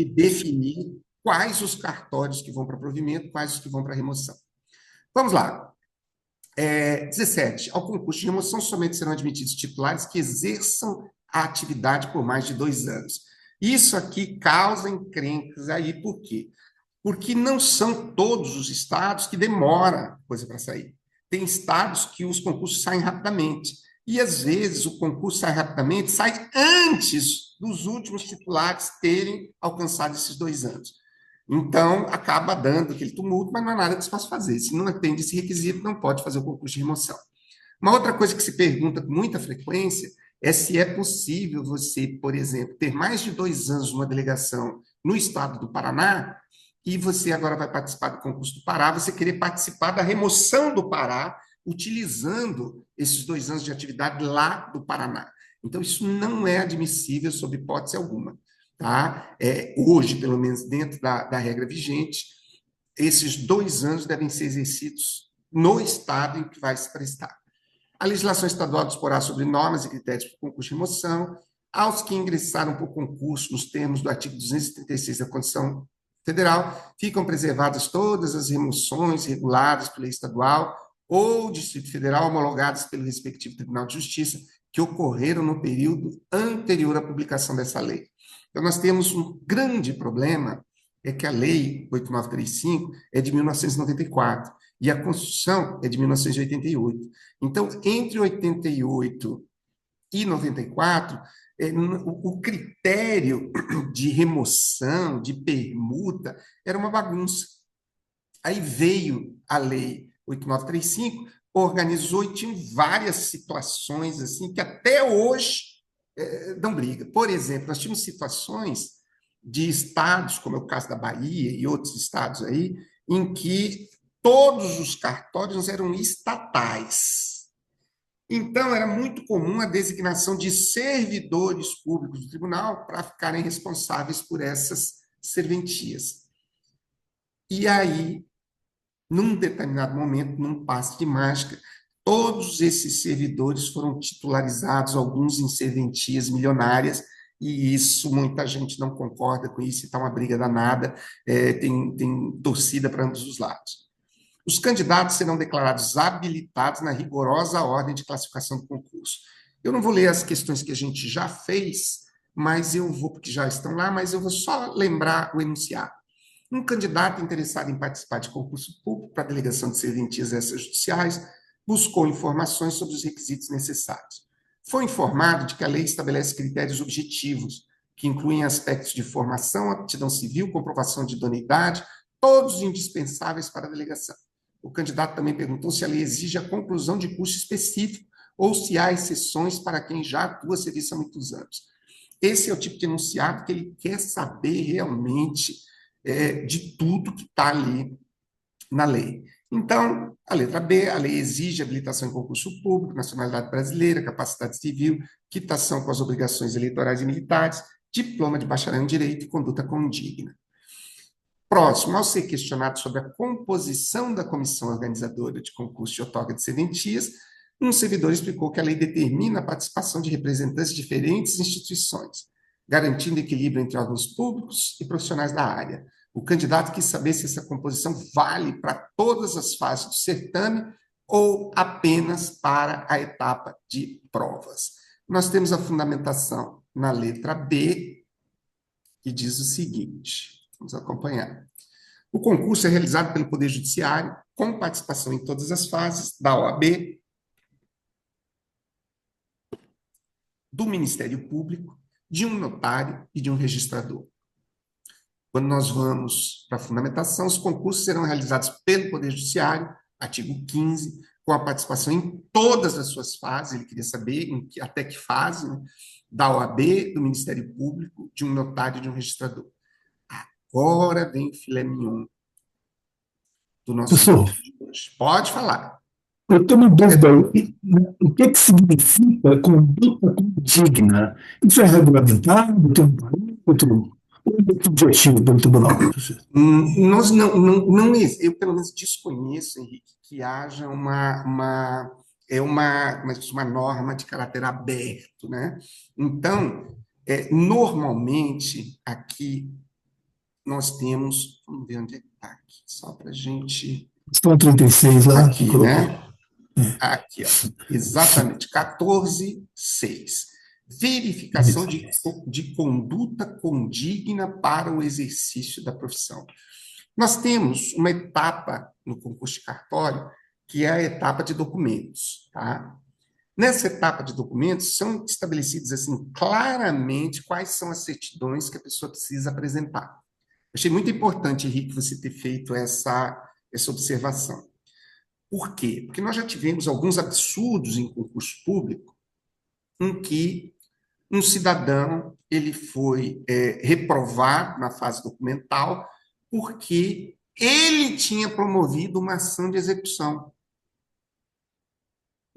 de definir quais os cartórios que vão para provimento, quais os que vão para remoção. Vamos lá. 17. Ao concurso de remoção, somente serão admitidos titulares que exerçam a atividade por mais de 2 anos. Isso aqui causa encrencas aí, por quê? Porque não são todos os estados que demora coisa para sair. Tem estados que os concursos saem rapidamente. E, às vezes, o concurso sai rapidamente, sai antes dos últimos titulares terem alcançado esses 2 anos. Então, acaba dando aquele tumulto, mas não há nada que se possa fazer. Se não atende esse requisito, não pode fazer o concurso de remoção. Uma outra coisa que se pergunta com muita frequência é se é possível você, por exemplo, ter mais de 2 anos numa delegação no estado do Paraná e você agora vai participar do concurso do Pará, você querer participar da remoção do Pará, utilizando esses 2 anos de atividade lá do Paraná. Então, isso não é admissível sob hipótese alguma. Tá? Hoje, pelo menos dentro da regra vigente, esses 2 anos devem ser exercidos no estado em que vai se prestar. A legislação estadual disporá sobre normas e critérios para o concurso de remoção. Aos que ingressaram por concurso nos termos do artigo 236 da Constituição Federal, ficam preservadas todas as remoções reguladas pela lei estadual ou Distrito Federal homologadas pelo respectivo Tribunal de Justiça que ocorreram no período anterior à publicação dessa lei. Então, nós temos um grande problema, é que a Lei 8935 é de 1994 e a Constituição é de 1988. Então, entre 88 e 94, o critério de remoção, de permuta, era uma bagunça. Aí veio a Lei 8935, organizou e tinha várias situações assim que até hoje dão briga. Por exemplo, nós tínhamos situações de estados, como é o caso da Bahia e outros estados aí, em que todos os cartórios eram estatais. Então, era muito comum a designação de servidores públicos do tribunal para ficarem responsáveis por essas serventias. E aí, num determinado momento, num passe de mágica, todos esses servidores foram titularizados, alguns em serventias milionárias, e isso, muita gente não concorda com isso, está uma briga danada, tem torcida para ambos os lados. Os candidatos serão declarados habilitados na rigorosa ordem de classificação do concurso. Eu não vou ler as questões que a gente já fez, mas eu vou, porque já estão lá, mas eu vou só lembrar o enunciado. Um candidato interessado em participar de concurso público para a delegação de serventias extrajudiciais buscou informações sobre os requisitos necessários. Foi informado de que a lei estabelece critérios objetivos, que incluem aspectos de formação, aptidão civil, comprovação de idoneidade, todos indispensáveis para a delegação. O candidato também perguntou se a lei exige a conclusão de curso específico ou se há exceções para quem já atua serviço há muitos anos. Esse é o tipo de enunciado que ele quer saber realmente de tudo que está ali na lei. Então, a letra B, a lei exige habilitação em concurso público, nacionalidade brasileira, capacidade civil, quitação com as obrigações eleitorais e militares, diploma de bacharel em direito e conduta condigna. Próximo, ao ser questionado sobre a composição da comissão organizadora de concurso de outorga de serventias, um servidor explicou que a lei determina a participação de representantes de diferentes instituições, garantindo equilíbrio entre órgãos públicos e profissionais da área. O candidato quis saber se essa composição vale para todas as fases do certame ou apenas para a etapa de provas. Nós temos a fundamentação na letra B, que diz o seguinte, vamos acompanhar. O concurso é realizado pelo Poder Judiciário, com participação em todas as fases da OAB, do Ministério Público, de um notário e de um registrador. Quando nós vamos para a fundamentação, os concursos serão realizados pelo Poder Judiciário, artigo 15, com a participação em todas as suas fases, ele queria saber até que fase, né, da OAB, do Ministério Público, de um notário e de um registrador. Agora vem o filé mignon do nosso Professor, vídeo de hoje. Pode falar. eu tenho uma dúvida. O que significa conduta condigna? Isso é regulamentado? Tem um parâmetro? Ou é subjetivo pelo tribunal, professor? Nós não, eu pelo menos desconheço, Henrique, que haja uma norma de caráter aberto, né? Então, normalmente, aqui nós temos, vamos ver onde é que está aqui, só para a gente, Estão 36 lá que aqui, colocou. né? Aqui, ó, exatamente, 14.6. Verificação Isso. de conduta condigna para o exercício da profissão. Nós temos uma etapa no concurso de cartório, que é a etapa de documentos, tá? Nessa etapa de documentos, são estabelecidos assim claramente quais são as certidões que a pessoa precisa apresentar. Achei muito importante, Henrique, você ter feito essa observação. Por quê? Porque nós já tivemos alguns absurdos em concurso público em que um cidadão ele foi reprovado na fase documental porque ele tinha promovido uma ação de execução.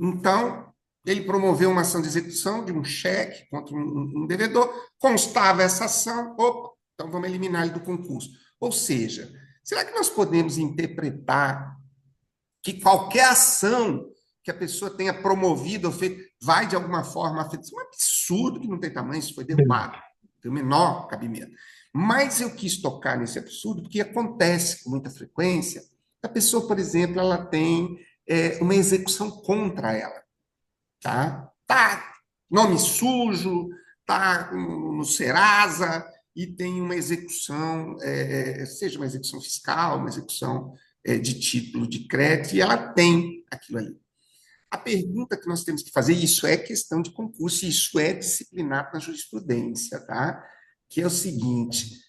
Então, ele promoveu uma ação de execução de um cheque contra um devedor, constava essa ação, opa, então vamos eliminar ele do concurso. Ou seja, será que nós podemos interpretar que qualquer ação que a pessoa tenha promovido ou feito vai de alguma forma afetar? Isso é um absurdo que não tem tamanho, isso foi derrubado, tem o menor cabimento. Mas eu quis tocar nesse absurdo porque acontece com muita frequência. A pessoa, por exemplo, ela tem uma execução contra ela, tá nome sujo, tá no Serasa e tem uma execução, seja uma execução fiscal, uma execução de título de crédito, e ela tem aquilo ali. A pergunta que nós temos que fazer, isso é questão de concurso, isso é disciplinado na jurisprudência, tá? Que é o seguinte,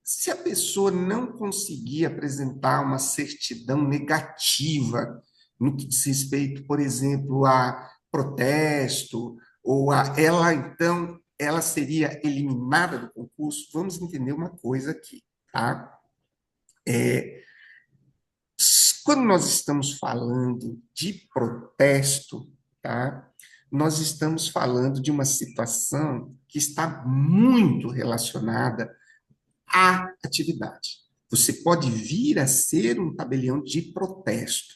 se a pessoa não conseguir apresentar uma certidão negativa no que diz respeito, por exemplo, a protesto, ou então, ela seria eliminada do concurso, vamos entender uma coisa aqui, tá? Quando nós estamos falando de protesto, tá? Nós estamos falando de uma situação que está muito relacionada à atividade. Você pode vir a ser um tabelião de protesto.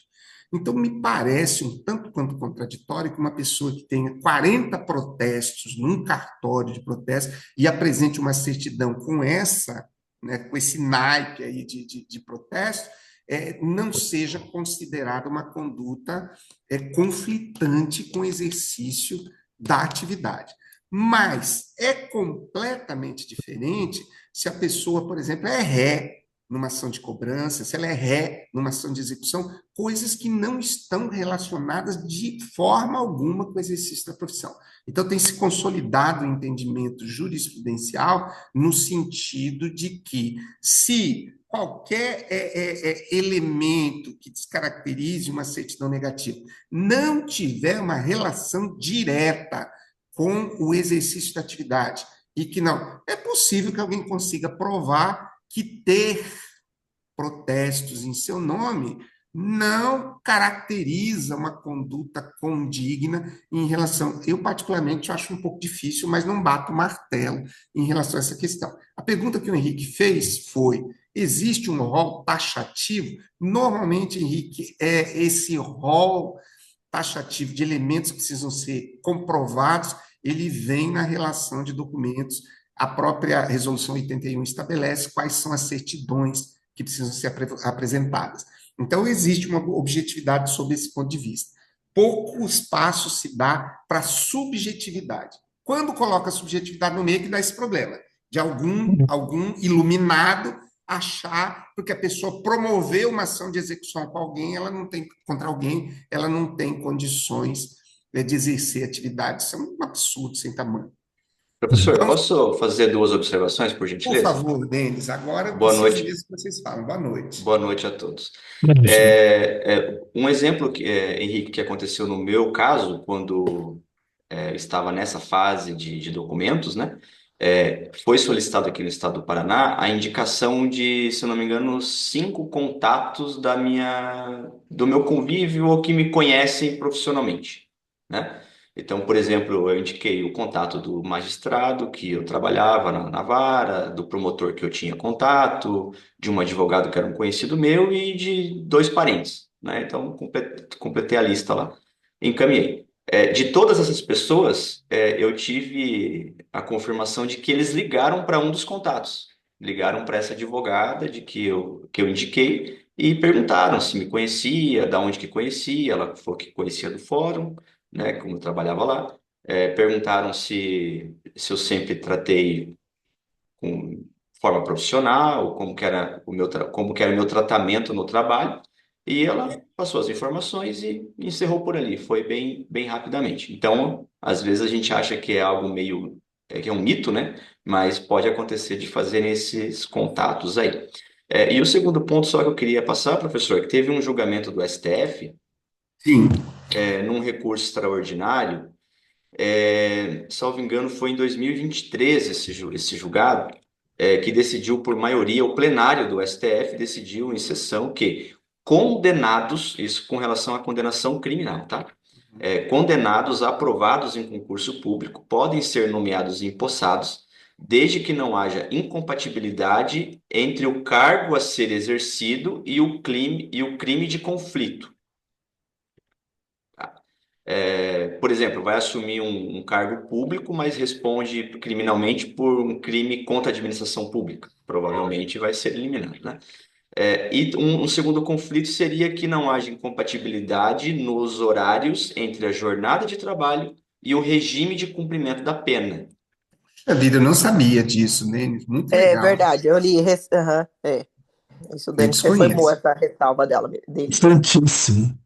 Então, me parece um tanto quanto contraditório que uma pessoa que tenha 40 protestos num cartório de protesto e apresente uma certidão com com esse naipe aí de protesto, não seja considerada uma conduta conflitante com o exercício da atividade. Mas é completamente diferente se a pessoa, por exemplo, é ré numa ação de cobrança, se ela é ré numa ação de execução, coisas que não estão relacionadas de forma alguma com o exercício da profissão. Então, tem se consolidado o entendimento jurisprudencial no sentido de que, se qualquer elemento que descaracterize uma certidão negativa não tiver uma relação direta com o exercício da atividade, e que não, é possível que alguém consiga provar que ter protestos em seu nome não caracteriza uma conduta condigna em relação. Eu, particularmente, acho um pouco difícil, mas não bato martelo em relação a essa questão. A pergunta que o Henrique fez foi: existe um rol taxativo? Normalmente, Henrique, é esse rol taxativo de elementos que precisam ser comprovados, ele vem na relação de documentos. A própria Resolução 81 estabelece quais são as certidões que precisam ser apresentadas. Então, existe uma objetividade sob esse ponto de vista. Pouco espaço se dá para subjetividade. Quando coloca a subjetividade no meio, que dá esse problema de algum iluminado achar, porque a pessoa promoveu uma ação de execução com alguém, ela não tem contra alguém, ela não tem condições de exercer atividade. Isso é um absurdo sem tamanho. Professor, Então, posso fazer duas observações, por por gentileza? favor, Denis, agora eu Boa preciso noite, mesmo que vocês falem. Boa noite. boa noite a todos. Isso. Um exemplo, Henrique, que aconteceu no meu caso, quando estava nessa fase de documentos, né? Foi solicitado aqui no estado do Paraná a indicação de, se eu não me engano, 5 contatos do meu convívio ou que me conhecem profissionalmente, né? Então, por exemplo, eu indiquei o contato do magistrado que eu trabalhava na vara, do promotor que eu tinha contato, de um advogado que era um conhecido meu e de 2 parentes, né? Então, completei a lista lá, encaminhei. De todas essas pessoas, eu tive a confirmação de que eles ligaram para um dos contatos. ligaram para essa advogada de que eu indiquei e perguntaram se me conhecia, da onde que conhecia. Ela falou que conhecia do fórum, né, como eu trabalhava lá. Perguntaram se eu sempre tratei com forma profissional, como que era o meu tratamento no trabalho, e ela passou as informações e encerrou por ali. Foi bem, bem rapidamente. Então, às vezes a gente acha que é algo meio, que é um mito, né? Mas pode acontecer de fazer esses contatos aí. E o segundo ponto só que eu queria passar, professor, que teve um julgamento do STF, Sim. num recurso extraordinário, salvo engano, foi em 2023 esse julgado, que decidiu por maioria, o plenário do STF decidiu em sessão que condenados, isso com relação à condenação criminal, tá? Condenados aprovados em concurso público podem ser nomeados e empossados, desde que não haja incompatibilidade entre o cargo a ser exercido e o crime de conflito. Por exemplo, vai assumir um cargo público, mas responde criminalmente por um crime contra a administração pública. Provavelmente vai ser eliminado, né? E um segundo conflito seria que não haja incompatibilidade nos horários entre a jornada de trabalho e o regime de cumprimento da pena. A vida, eu não sabia disso, Denis. Muito É legal. verdade, eu li. Aham, é. Isso, Eu Dani, foi boa desconheço. essa ressalva dele. Importantíssimo.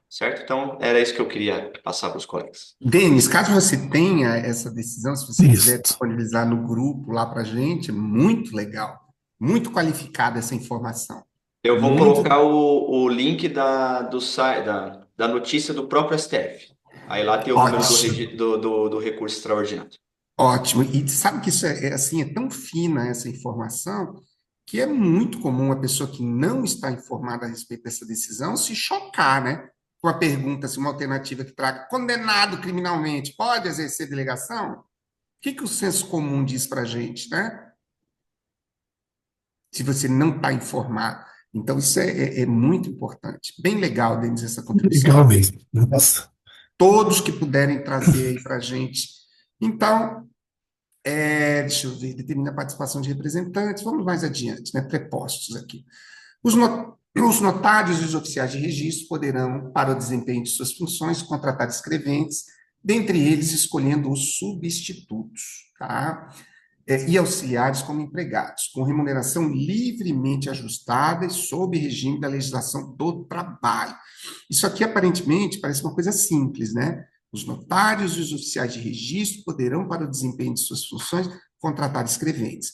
Certo? Então, era isso que eu queria passar para os colegas. Denis, caso você tenha essa decisão, se você quiser Isso. disponibilizar no grupo lá para a gente, muito legal. Muito qualificada essa informação. Eu vou Muito colocar o link da notícia do próprio STF. Aí lá tem o número ótimo. do recurso extraordinário. Ótimo. E sabe que isso assim, é tão fina essa informação que é muito comum a pessoa que não está informada a respeito dessa decisão se chocar, né? Com a pergunta, se uma alternativa que traga condenado criminalmente pode exercer delegação? O que o senso comum diz para a gente, né? Se você não está informado. Então, isso é muito importante. Bem legal, Denis, essa contribuição. Legal mesmo. Nossa. Todos que puderem trazer aí para a gente. Então, deixa eu ver, determina a participação de representantes. Vamos mais adiante, né? Prepostos aqui. Os notários e os oficiais de registro poderão, para o desempenho de suas funções, contratar escreventes, dentre eles escolhendo os substitutos, tá? E auxiliares como empregados, com remuneração livremente ajustada e sob regime da legislação do trabalho. Isso aqui, aparentemente, parece uma coisa simples, né? Os notários e os oficiais de registro poderão, para o desempenho de suas funções, contratar escreventes.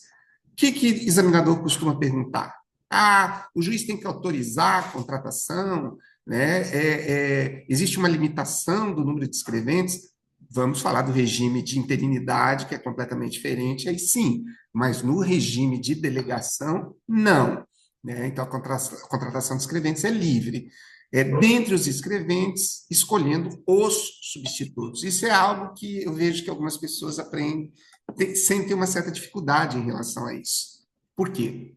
O que examinador costuma perguntar? O juiz tem que autorizar a contratação, né? Existe uma limitação do número de escreventes? Vamos falar do regime de interinidade, que é completamente diferente, aí sim, mas no regime de delegação, não. Né? Então, a contratação de escreventes é livre. Dentre os escreventes, escolhendo os substitutos. Isso é algo que eu vejo que algumas pessoas aprendem, sentem uma certa dificuldade em relação a isso. Por quê?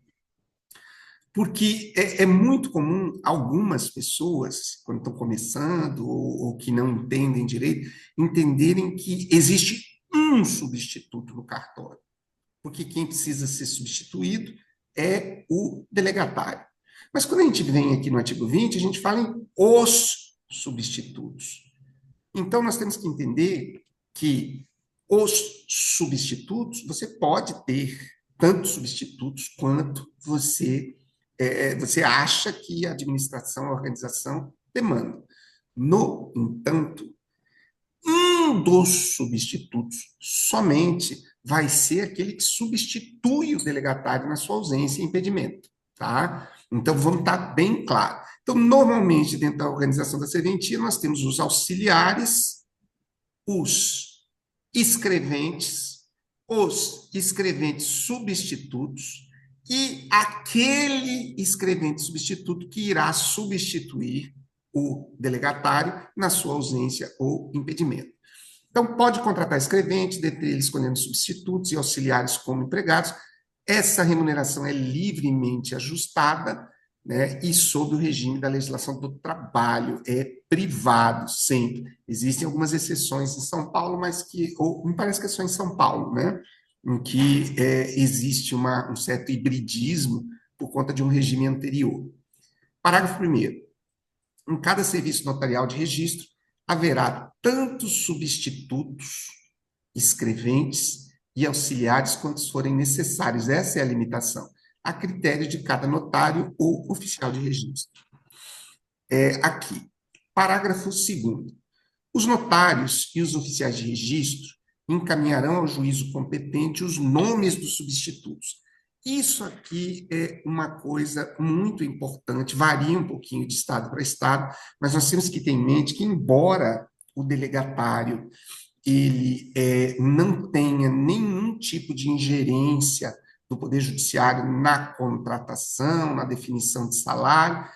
Porque é muito comum algumas pessoas, quando estão começando ou que não entendem direito, entenderem que existe um substituto no cartório, porque quem precisa ser substituído é o delegatário. Mas quando a gente vem aqui no artigo 20, a gente fala em os substitutos. Então, nós temos que entender que os substitutos, você pode ter tantos substitutos quanto você acha que a administração, a organização demanda. No entanto, um dos substitutos somente vai ser aquele que substitui o delegatário na sua ausência e impedimento, tá? Então, vamos estar bem claro. Então, normalmente, dentro da organização da serventia, nós temos os auxiliares, os escreventes substitutos e aquele escrevente substituto que irá substituir o delegatário na sua ausência ou impedimento. Então, pode contratar escrevente, dentre eles escolhendo substitutos e auxiliares como empregados. Essa remuneração é livremente ajustada, né, e sob o regime da legislação do trabalho, é privado sempre. Existem algumas exceções em São Paulo, mas me parece que é só em São Paulo, né? em que existe um certo hibridismo por conta de um regime anterior. Parágrafo 1º. Em cada serviço notarial de registro, haverá tanto substitutos, escreventes e auxiliares quantos forem necessários. Essa é a limitação, a critério de cada notário ou oficial de registro. Aqui, parágrafo 2º. Os notários e os oficiais de registro encaminharão ao juízo competente os nomes dos substitutos. Isso aqui é uma coisa muito importante, varia um pouquinho de estado para estado, mas nós temos que ter em mente que, embora o delegatário ele não tenha nenhum tipo de ingerência do Poder Judiciário na contratação, na definição de salário,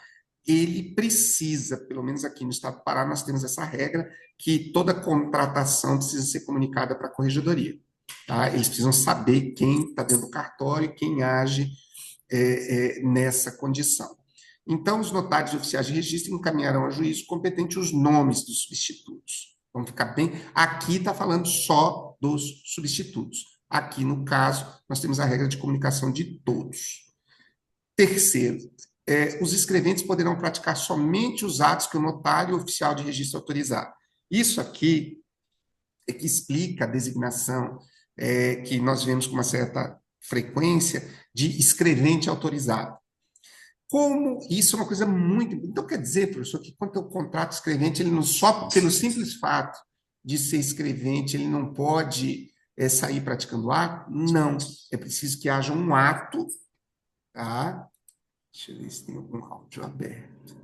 ele precisa, pelo menos aqui no Estado do Pará, nós temos essa regra, que toda contratação precisa ser comunicada para a corregedoria. Tá? Eles precisam saber quem está dentro do cartório e quem age nessa condição. Então, os notários e oficiais de registro encaminharão ao juízo competente os nomes dos substitutos. Vamos ficar bem? Aqui está falando só dos substitutos. Aqui, no caso, nós temos a regra de comunicação de todos. Terceiro, os escreventes poderão praticar somente os atos que o notário oficial de registro autorizar. Isso aqui é que explica a designação que nós vemos com uma certa frequência de escrevente autorizado. Como isso é uma coisa muito... Então, quer dizer, professor, que quando eu contrato escrevente, ele não só pelo simples fato de ser escrevente, ele não pode sair praticando ato? Não. É preciso que haja um ato, tá? Deixa eu ver se tem algum áudio aberto.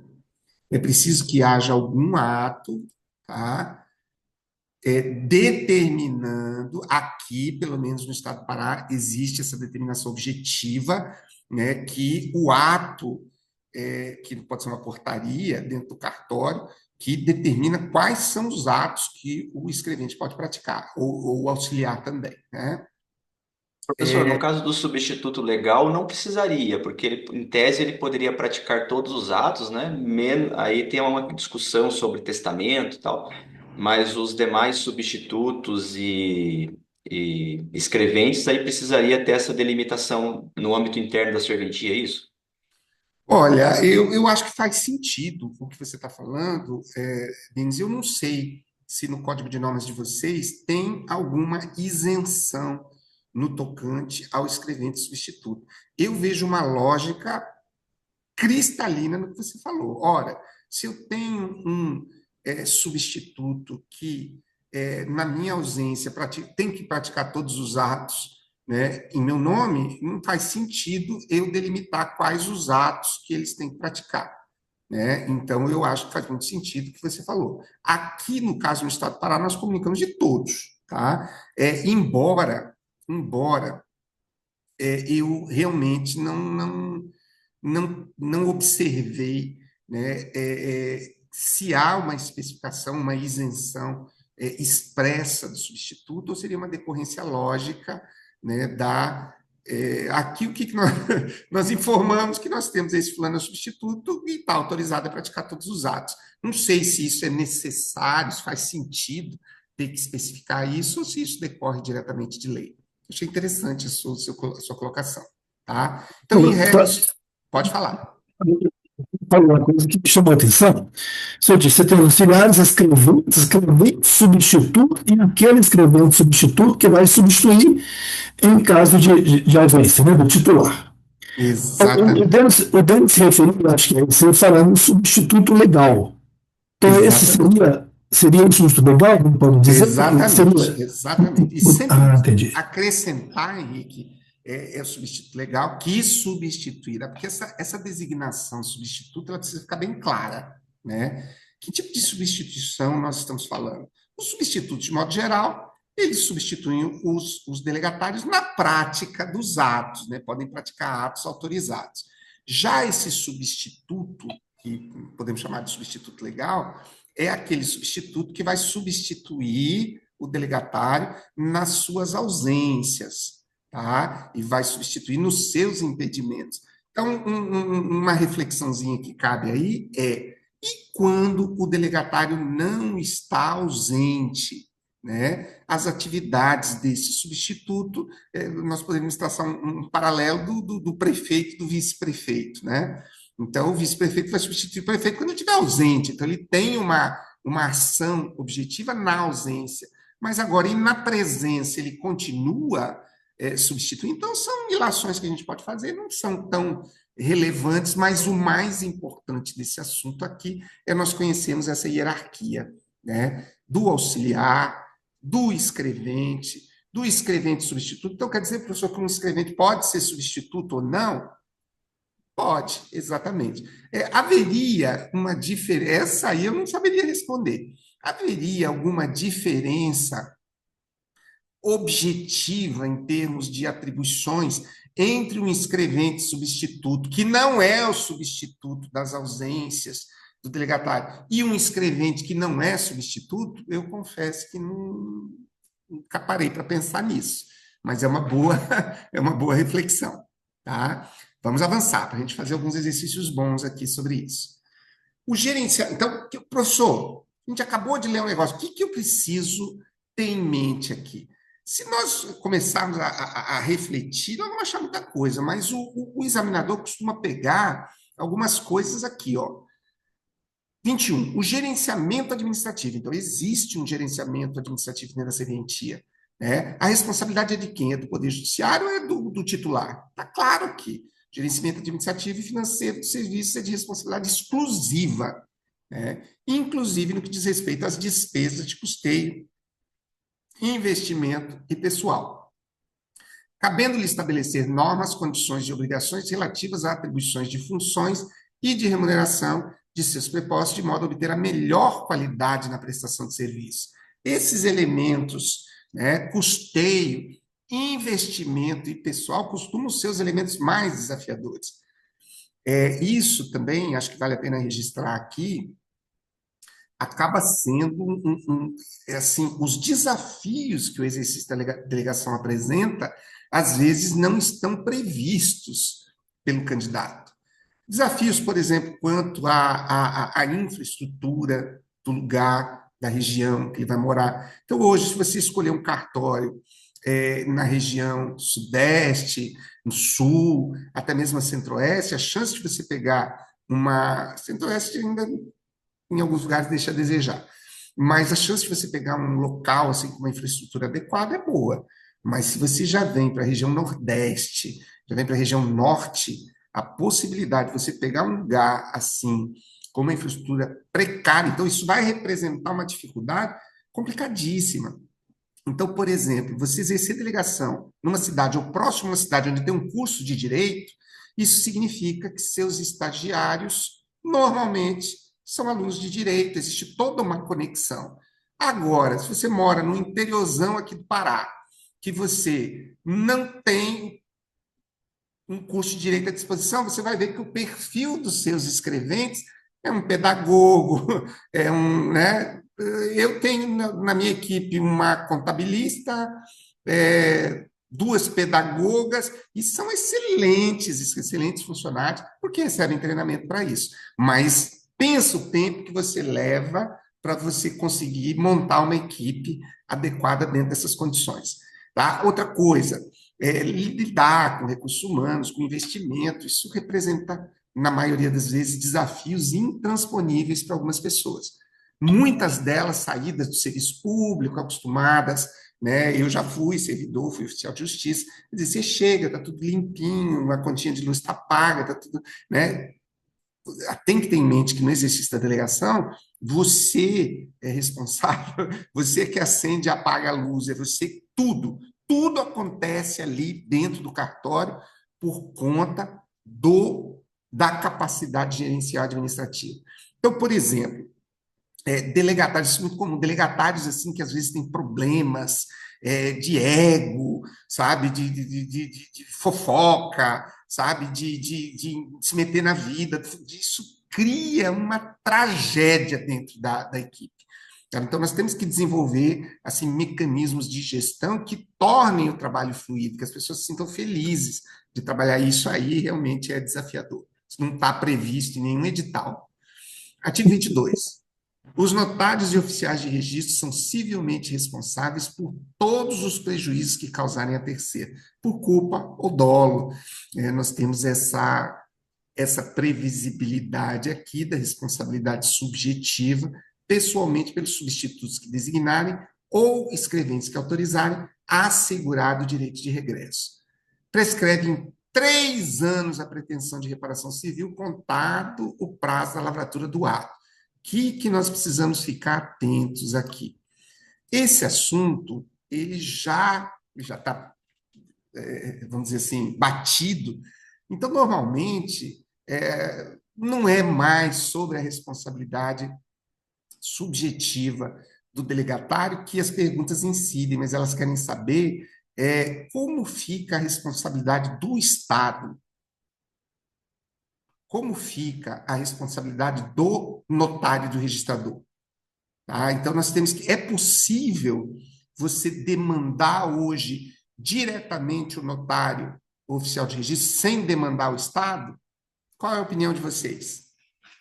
É preciso que haja algum ato, tá? Determinando, aqui, pelo menos no Estado do Pará, existe essa determinação objetiva, né, que o ato, que pode ser uma portaria dentro do cartório, que determina quais são os atos que o escrevente pode praticar, ou auxiliar também, né? Professor, no caso do substituto legal, não precisaria, porque ele, em tese ele poderia praticar todos os atos, né? Aí tem uma discussão sobre testamento e tal, mas os demais substitutos e escreventes, aí precisaria ter essa delimitação no âmbito interno da serventia, é isso? Olha, eu acho que faz sentido o que você está falando, Denis. Eu não sei se no Código de Normas de vocês tem alguma isenção no tocante ao escrevente substituto. Eu vejo uma lógica cristalina no que você falou. Ora, se eu tenho um substituto que, na minha ausência, tem que praticar todos os atos, né, em meu nome, não faz sentido eu delimitar quais os atos que eles têm que praticar. Né? Então, eu acho que faz muito sentido o que você falou. Aqui, no caso, no Estado do Pará, nós comunicamos de todos. Tá? Embora eu realmente não observei, né, se há uma especificação, uma isenção expressa do substituto, ou seria uma decorrência lógica, né, aqui o que nós informamos que nós temos esse fulano substituto e está autorizado a praticar todos os atos. Não sei se isso é necessário, se faz sentido ter que especificar isso, ou se isso decorre diretamente de lei. Achei interessante a sua colocação. Tá? Então, em regra, pode falar. Falou uma coisa que me chamou a atenção. Você disse, você tem auxiliares, escrevente substituto e aquele escrevente substituto que vai substituir em caso de ausência, né, do titular. Exatamente. O Denis se referiu, acho que é você falando substituto legal. Então, esse seria um substituto legal, não pode dizer? Exatamente. E sempre entendi. acrescentar, Henrique, o substituto legal, que substituirá, porque essa designação substituto ela precisa ficar bem clara, né? Que tipo de substituição nós estamos falando? Os substitutos, de modo geral, eles substituem os delegatários na prática dos atos, né? Podem praticar atos autorizados. Já esse substituto, que podemos chamar de substituto legal, é aquele substituto que vai substituir o delegatário nas suas ausências, tá? E vai substituir nos seus impedimentos. Então, uma reflexãozinha que cabe aí e quando o delegatário não está ausente, né, as atividades desse substituto. Nós poderíamos traçar um paralelo do prefeito e do vice-prefeito, né? Então, o vice-prefeito vai substituir o prefeito quando ele estiver ausente. Então, ele tem uma ação objetiva na ausência. Mas agora, e na presença, ele continua substituindo. Então, são ilações que a gente pode fazer, não são tão relevantes, mas o mais importante desse assunto aqui é nós conhecermos essa hierarquia, né, do auxiliar, do escrevente substituto. Então, quer dizer, professor, que um escrevente pode ser substituto ou não? Pode, exatamente. Haveria uma diferença, essa aí eu não saberia responder. Haveria alguma diferença objetiva em termos de atribuições entre um escrevente substituto, que não é o substituto das ausências do delegatário, e um escrevente que não é substituto? Eu confesso que nunca parei para pensar nisso, mas é uma boa, é uma boa reflexão, tá? Vamos avançar para a gente fazer alguns exercícios bons aqui sobre isso. O gerenciamento. Então, professor, a gente acabou de ler um negócio. O que eu preciso ter em mente aqui? Se nós começarmos a refletir, nós vamos achar muita coisa, mas o examinador costuma pegar algumas coisas aqui, ó. 21. O gerenciamento administrativo. Então, existe um gerenciamento administrativo dentro da serventia, né? A responsabilidade é de quem? É do Poder Judiciário ou é do titular? Está claro que gerenciamento administrativo e financeiro de serviços é de responsabilidade exclusiva, né? Inclusive no que diz respeito às despesas de custeio, investimento e pessoal. Cabendo-lhe estabelecer normas, condições e obrigações relativas a atribuições de funções e de remuneração de seus prepostos, de modo a obter a melhor qualidade na prestação de serviço. Esses elementos, né, custeio, investimento e pessoal, costumam ser os elementos mais desafiadores. Isso também, acho que vale a pena registrar aqui, acaba sendo assim, os desafios que o exercício da delegação apresenta, às vezes não estão previstos pelo candidato. Desafios, por exemplo, quanto à infraestrutura do lugar, da região que ele vai morar. Então, hoje, se você escolher um cartório na região sudeste, no sul, até mesmo a centro-oeste, a chance de você pegar uma... Centro-oeste ainda, em alguns lugares, deixa a desejar. Mas a chance de você pegar um local assim, com uma infraestrutura adequada é boa. Mas se você já vem para a região nordeste, já vem para a região norte, a possibilidade de você pegar um lugar assim, com uma infraestrutura precária, então isso vai representar uma dificuldade complicadíssima. Então, por exemplo, você exercer delegação numa cidade ou próximo a uma cidade onde tem um curso de direito, isso significa que seus estagiários normalmente são alunos de direito, existe toda uma conexão. Agora, se você mora no interiorzão aqui do Pará, que você não tem um curso de direito à disposição, você vai ver que o perfil dos seus escreventes é um pedagogo, né? Eu tenho na minha equipe uma contabilista, duas pedagogas, e são excelentes funcionários, porque recebem treinamento para isso. Mas pensa o tempo que você leva para você conseguir montar uma equipe adequada dentro dessas condições. Tá? Outra coisa, lidar com recursos humanos, com investimento, isso representa, na maioria das vezes, desafios intransponíveis para algumas pessoas. Muitas delas saídas do serviço público, acostumadas, né? Eu já fui servidor, fui oficial de justiça, quer dizer, você chega, está tudo limpinho, a continha de luz está paga, está tudo, né? Tem que ter em mente que no exercício da delegação, você é responsável, você que acende e apaga a luz, é você, tudo acontece ali dentro do cartório por conta da capacidade gerencial administrativa. Então, por exemplo, delegatários, isso é muito comum, delegatários assim que às vezes têm problemas de ego, sabe, de fofoca, sabe, de se meter na vida, isso cria uma tragédia dentro da equipe. Então, nós temos que desenvolver assim, mecanismos de gestão que tornem o trabalho fluido, que as pessoas se sintam felizes de trabalhar. Isso aí realmente é desafiador. Isso não está previsto em nenhum edital. Artigo 22. Os notários e oficiais de registro são civilmente responsáveis por todos os prejuízos que causarem a terceiro, por culpa ou dolo. Nós temos essa previsibilidade aqui da responsabilidade subjetiva, pessoalmente pelos substitutos que designarem ou escreventes que autorizarem, assegurado o direito de regresso. Prescreve em 3 anos a pretensão de reparação civil, contado o prazo da lavratura do ato. Que nós precisamos ficar atentos aqui. Esse assunto, ele já está, vamos dizer assim, batido. Então, normalmente, não é mais sobre a responsabilidade subjetiva do delegatário que as perguntas incidem, mas elas querem saber como fica a responsabilidade do Estado, como fica a responsabilidade do notário e do registrador. Tá? Então, nós temos que. É possível você demandar hoje diretamente o notário, o oficial de registro, sem demandar o Estado? Qual é a opinião de vocês?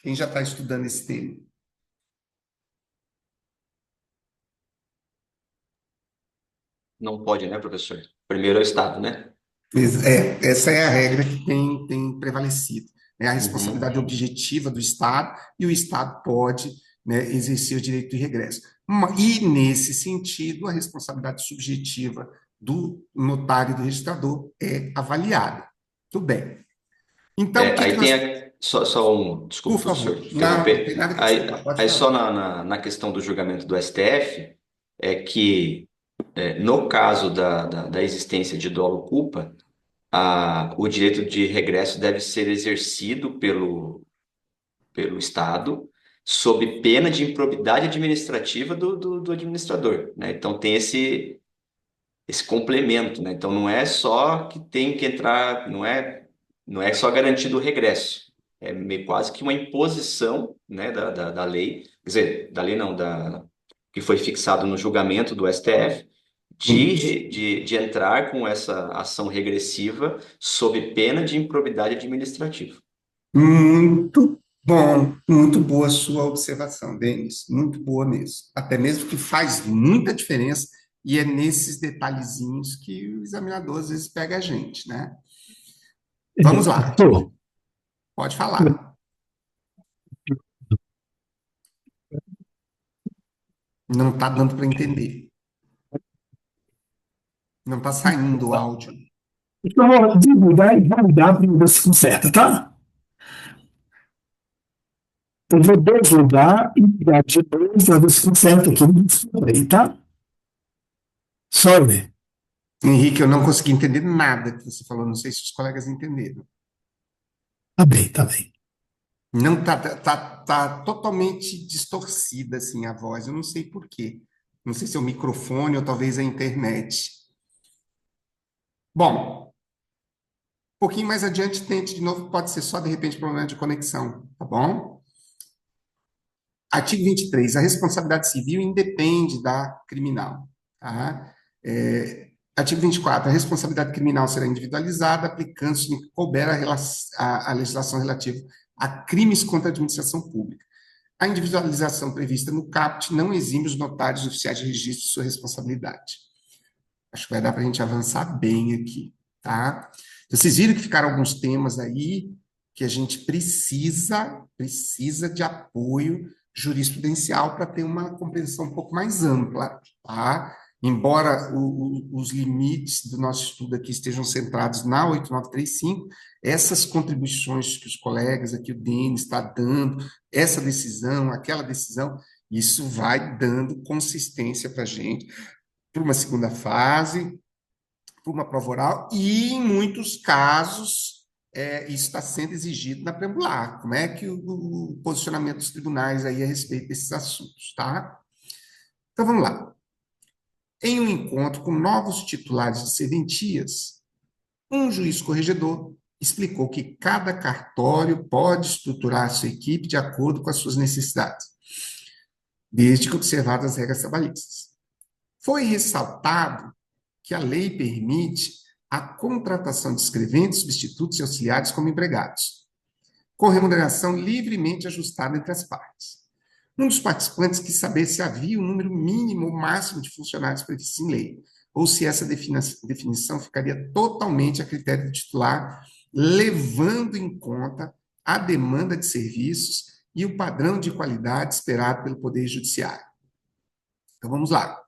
Quem já está estudando esse tema? Não pode, né, professor? Primeiro é o Estado, né? Essa é a regra que tem prevalecido. É a Uhum. responsabilidade objetiva do Estado, e o Estado pode, né, exercer o direito de regresso. E, nesse sentido, a responsabilidade subjetiva do notário e do registrador é avaliada. Tudo bem. Então, o que Aí nós. só um, Por desculpa, professor, favor, não tem interromper. nada que Aí, desculpar, pode aí só falar. na questão do julgamento do STF, é que no caso da existência de dolo-culpa, o direito de regresso deve ser exercido pelo Estado, sob pena de improbidade administrativa do administrador, né? Então tem esse complemento, né? Então não é só que tem que entrar, não é só garantido o regresso, é meio quase que uma imposição, né, da lei, quer dizer, da lei não, que foi fixado no julgamento do STF, Isso. de entrar com essa ação regressiva sob pena de improbidade administrativa. Muito bom, muito boa a sua observação, Denis, muito boa mesmo. Até mesmo que faz muita diferença, e é nesses detalhezinhos que o examinador às vezes pega a gente, né? Vamos lá, Doutor, pode falar. Não está dando para entender. Não está saindo o áudio. então eu vou desligar e validar para ver se conserta, tá? Eu vou desligar e ligar de novo para ver se conserta aqui no display, tá? Sorry. Henrique, eu não consegui entender nada que você falou, não sei se os colegas entenderam. Tá bem, tá bem. Não tá totalmente distorcida assim a voz, eu não sei por quê. Não sei se é o microfone ou talvez a internet. Bom, um pouquinho mais adiante, tente de novo, pode ser só de repente problema de conexão, tá bom? Artigo 23. A responsabilidade civil independe da criminal, tá? Artigo 24. A responsabilidade criminal será individualizada, aplicando-se no que couber a legislação relativa a crimes contra a administração pública. A individualização prevista no CAPT não exime os notários e oficiais de registro de sua responsabilidade. Acho que vai dar para a gente avançar bem aqui, tá? Vocês viram que ficaram alguns temas aí que a gente precisa de apoio jurisprudencial para ter uma compreensão um pouco mais ampla, tá? Embora os limites do nosso estudo aqui estejam centrados na 8935, essas contribuições que os colegas aqui, o Denis está dando, essa decisão, aquela decisão, isso vai dando consistência para a gente, para uma segunda fase, para uma prova oral, e em muitos casos isso está sendo exigido na preambular. Como é que o posicionamento dos tribunais aí a respeito desses assuntos, tá? Então vamos lá. Em um encontro com novos titulares de serventias, um juiz corregedor explicou que cada cartório pode estruturar sua equipe de acordo com as suas necessidades, desde que observadas as regras trabalhistas. Foi ressaltado que a lei permite a contratação de escreventes, substitutos e auxiliares como empregados, com remuneração livremente ajustada entre as partes. Um dos participantes quis saber se havia um número mínimo ou máximo de funcionários previstos em lei, ou se essa definição ficaria totalmente a critério do titular, levando em conta a demanda de serviços e o padrão de qualidade esperado pelo Poder Judiciário. Então vamos lá.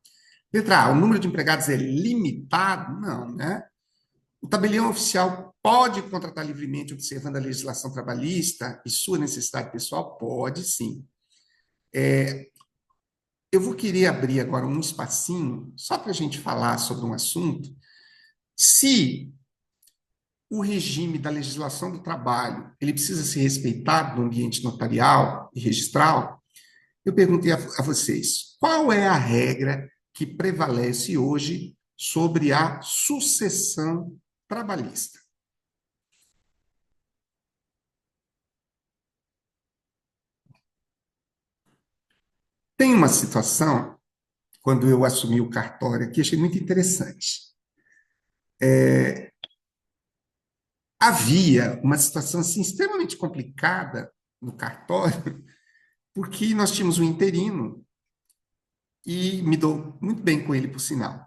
Letra A, o número de empregados é limitado? Não, né? O tabelião oficial pode contratar livremente observando a legislação trabalhista e sua necessidade pessoal? Pode, sim. Eu vou querer abrir agora um espacinho só para a gente falar sobre um assunto. Se o regime da legislação do trabalho ele precisa ser respeitado no ambiente notarial e registral, eu perguntei a vocês, qual é a regra que prevalece hoje sobre a sucessão trabalhista? Tem uma situação, quando eu assumi o cartório aqui, achei muito interessante. Havia uma situação assim, extremamente complicada no cartório, porque nós tínhamos um interino e me dou muito bem com ele, por sinal.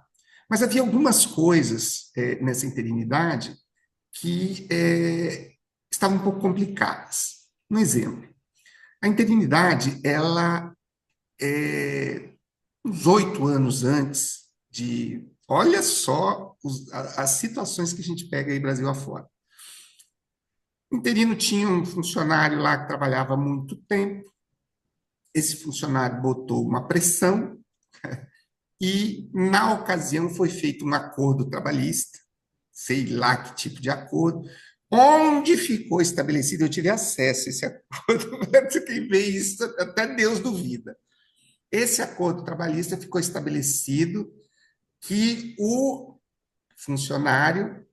Mas havia algumas coisas nessa interinidade que estavam um pouco complicadas. Um exemplo, a interinidade, ela, uns 8 anos antes de... Olha só as situações que a gente pega aí Brasil afora. O interino tinha um funcionário lá que trabalhava há muito tempo, esse funcionário botou uma pressão e, na ocasião, foi feito um acordo trabalhista, sei lá que tipo de acordo, onde ficou estabelecido, eu tive acesso a esse acordo, quem vê isso, até Deus duvida. Esse acordo trabalhista ficou estabelecido que o funcionário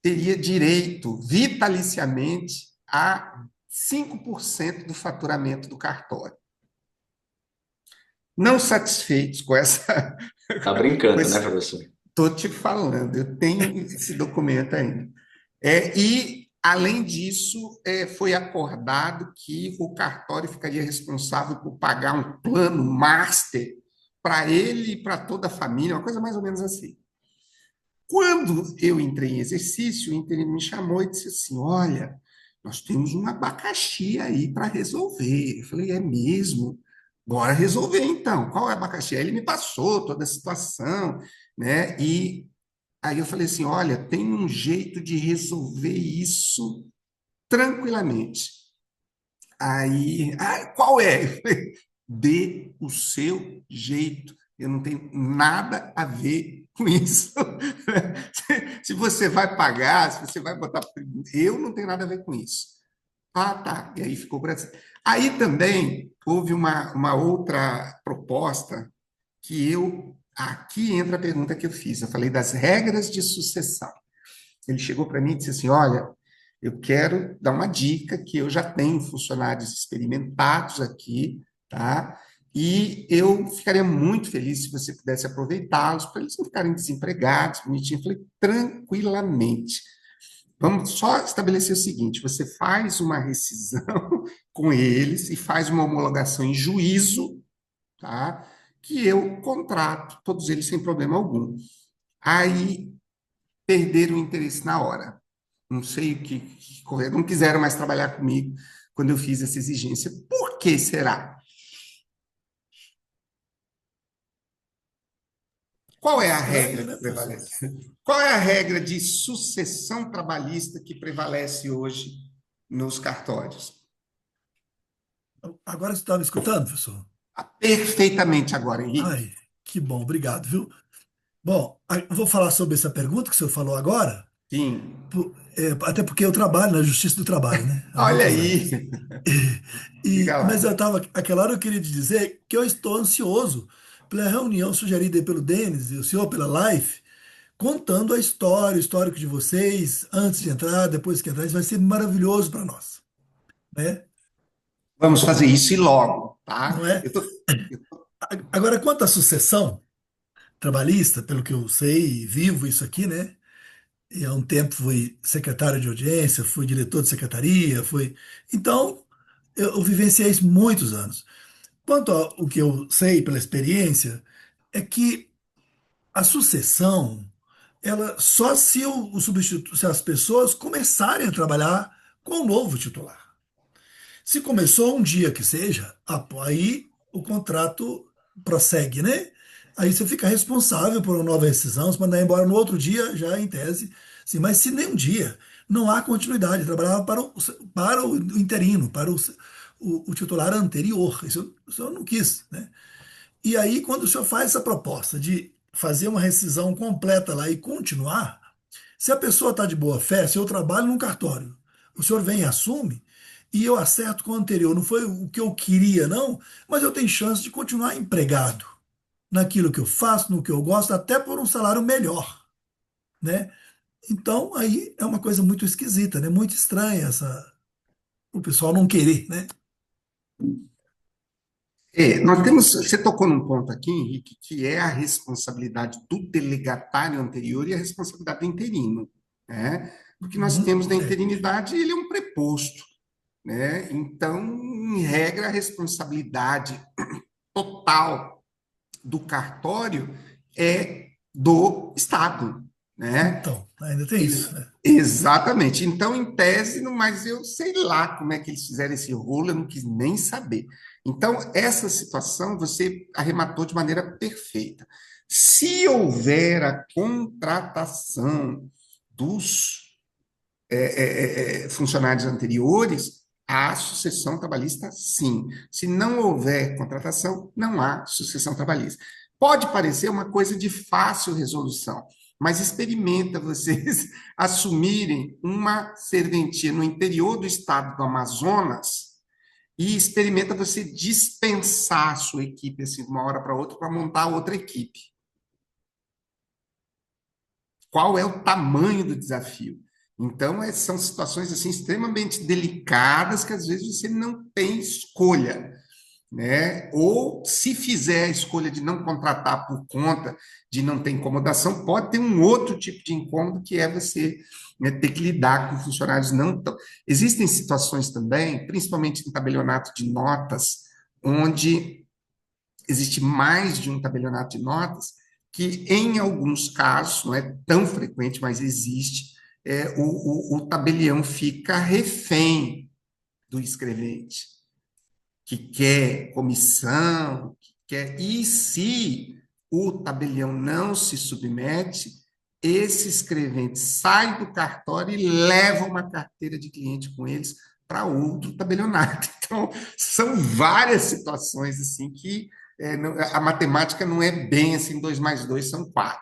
teria direito, vitaliciamente, a 5% do faturamento do cartório. Não satisfeitos com essa... Tá brincando, né, professor? Estou te falando, eu tenho esse documento ainda. E, além disso, foi acordado que o cartório ficaria responsável por pagar um plano master para ele e para toda a família, uma coisa mais ou menos assim. Quando eu entrei em exercício, o interino me chamou e disse assim, olha, nós temos um abacaxi aí para resolver. Eu falei, é mesmo? Bora resolver então. Qual é o abacaxi? Aí ele me passou toda a situação, né? E aí eu falei assim, olha, tem um jeito de resolver isso tranquilamente. Aí, qual é? Eu falei, dê o seu jeito. Eu não tenho nada a ver com isso. Se você vai pagar, se você vai botar... Eu não tenho nada a ver com isso. Ah, tá. E aí ficou por assim. Aí também houve uma outra proposta que eu... Aqui entra a pergunta que eu fiz. Eu falei das regras de sucessão. Ele chegou para mim e disse assim, olha, eu quero dar uma dica que eu já tenho funcionários experimentados aqui, tá? E eu ficaria muito feliz se você pudesse aproveitá-los para eles não ficarem desempregados, bonitinho. Eu falei, tranquilamente. Vamos só estabelecer o seguinte, você faz uma rescisão com eles e faz uma homologação em juízo, tá? Que eu contrato todos eles sem problema algum. Aí perderam o interesse na hora. Não sei o que não quiseram mais trabalhar comigo quando eu fiz essa exigência. Por que será? Qual é a regra que prevalece? Qual é a regra de sucessão trabalhista que prevalece hoje nos cartórios? Agora você está me escutando, professor? Perfeitamente agora, Henrique. Ai, que bom, obrigado, viu? Bom, eu vou falar sobre essa pergunta que o senhor falou agora, Sim. até porque eu trabalho na Justiça do Trabalho, né? Há Olha muitos anos. aí. Diga Mas lá. aquela hora eu queria te dizer que eu estou ansioso pela reunião sugerida aí pelo Denis e o senhor pela Life, contando a história, o histórico de vocês, antes de entrar, depois que entrar, isso vai ser maravilhoso para nós, né? Vamos fazer isso e logo, Não tá? é? Agora, quanto à sucessão trabalhista, pelo que eu sei, vivo isso aqui, né? E há um tempo fui secretário de audiência, fui diretor de secretaria, fui. Então, eu vivenciei isso muitos anos. Quanto ao que eu sei pela experiência, é que a sucessão, ela só se o substituto, se as pessoas começarem a trabalhar com o novo titular. Se começou um dia que seja, aí o contrato prossegue, né? Aí você fica responsável por uma nova rescisão, você mandar embora no outro dia, já em tese. Sim, mas se nem um dia não há continuidade, trabalhava para o interino, para o titular anterior. Isso eu não quis, né? E aí, quando o senhor faz essa proposta de fazer uma rescisão completa lá e continuar, se a pessoa está de boa fé, se eu trabalho num cartório, o senhor vem e assume, e eu acerto com o anterior, não foi o que eu queria, não, mas eu tenho chance de continuar empregado naquilo que eu faço, no que eu gosto, até por um salário melhor, né? Então, aí é uma coisa muito esquisita, né? Muito estranha o pessoal não querer, né? Nós temos, você tocou num ponto aqui, Henrique, que é a responsabilidade do delegatário anterior e a responsabilidade do interino, né? Porque nós temos na É. interinidade, ele é um preposto, né? Então, em regra, a responsabilidade total do cartório é do Estado, né? Então, ainda tem isso, né? Exatamente. Então, em tese, mas eu sei lá como é que eles fizeram esse rolo, eu não quis nem saber. Então, essa situação você arrematou de maneira perfeita. Se houver a contratação dos funcionários anteriores, há sucessão trabalhista, sim. Se não houver contratação, não há sucessão trabalhista. Pode parecer uma coisa de fácil resolução, mas experimenta vocês assumirem uma serventia no interior do estado do Amazonas e experimenta você dispensar a sua equipe assim, de uma hora para outra para montar outra equipe. Qual é o tamanho do desafio? Então, são situações assim extremamente delicadas que às vezes você não tem escolha, né? Ou se fizer a escolha de não contratar por conta de não ter incomodação, pode ter um outro tipo de incômodo que é você, né, ter que lidar com funcionários não tão... Existem situações também, principalmente em tabelionato de notas, onde existe mais de um tabelionato de notas, que em alguns casos, não é tão frequente, mas existe, o tabelião fica refém do escrevente, que quer comissão, e se o tabelião não se submete, esse escrevente sai do cartório e leva uma carteira de cliente com eles para outro tabelionato. Então, são várias situações assim que a matemática não é bem assim, 2 mais 2 são 4.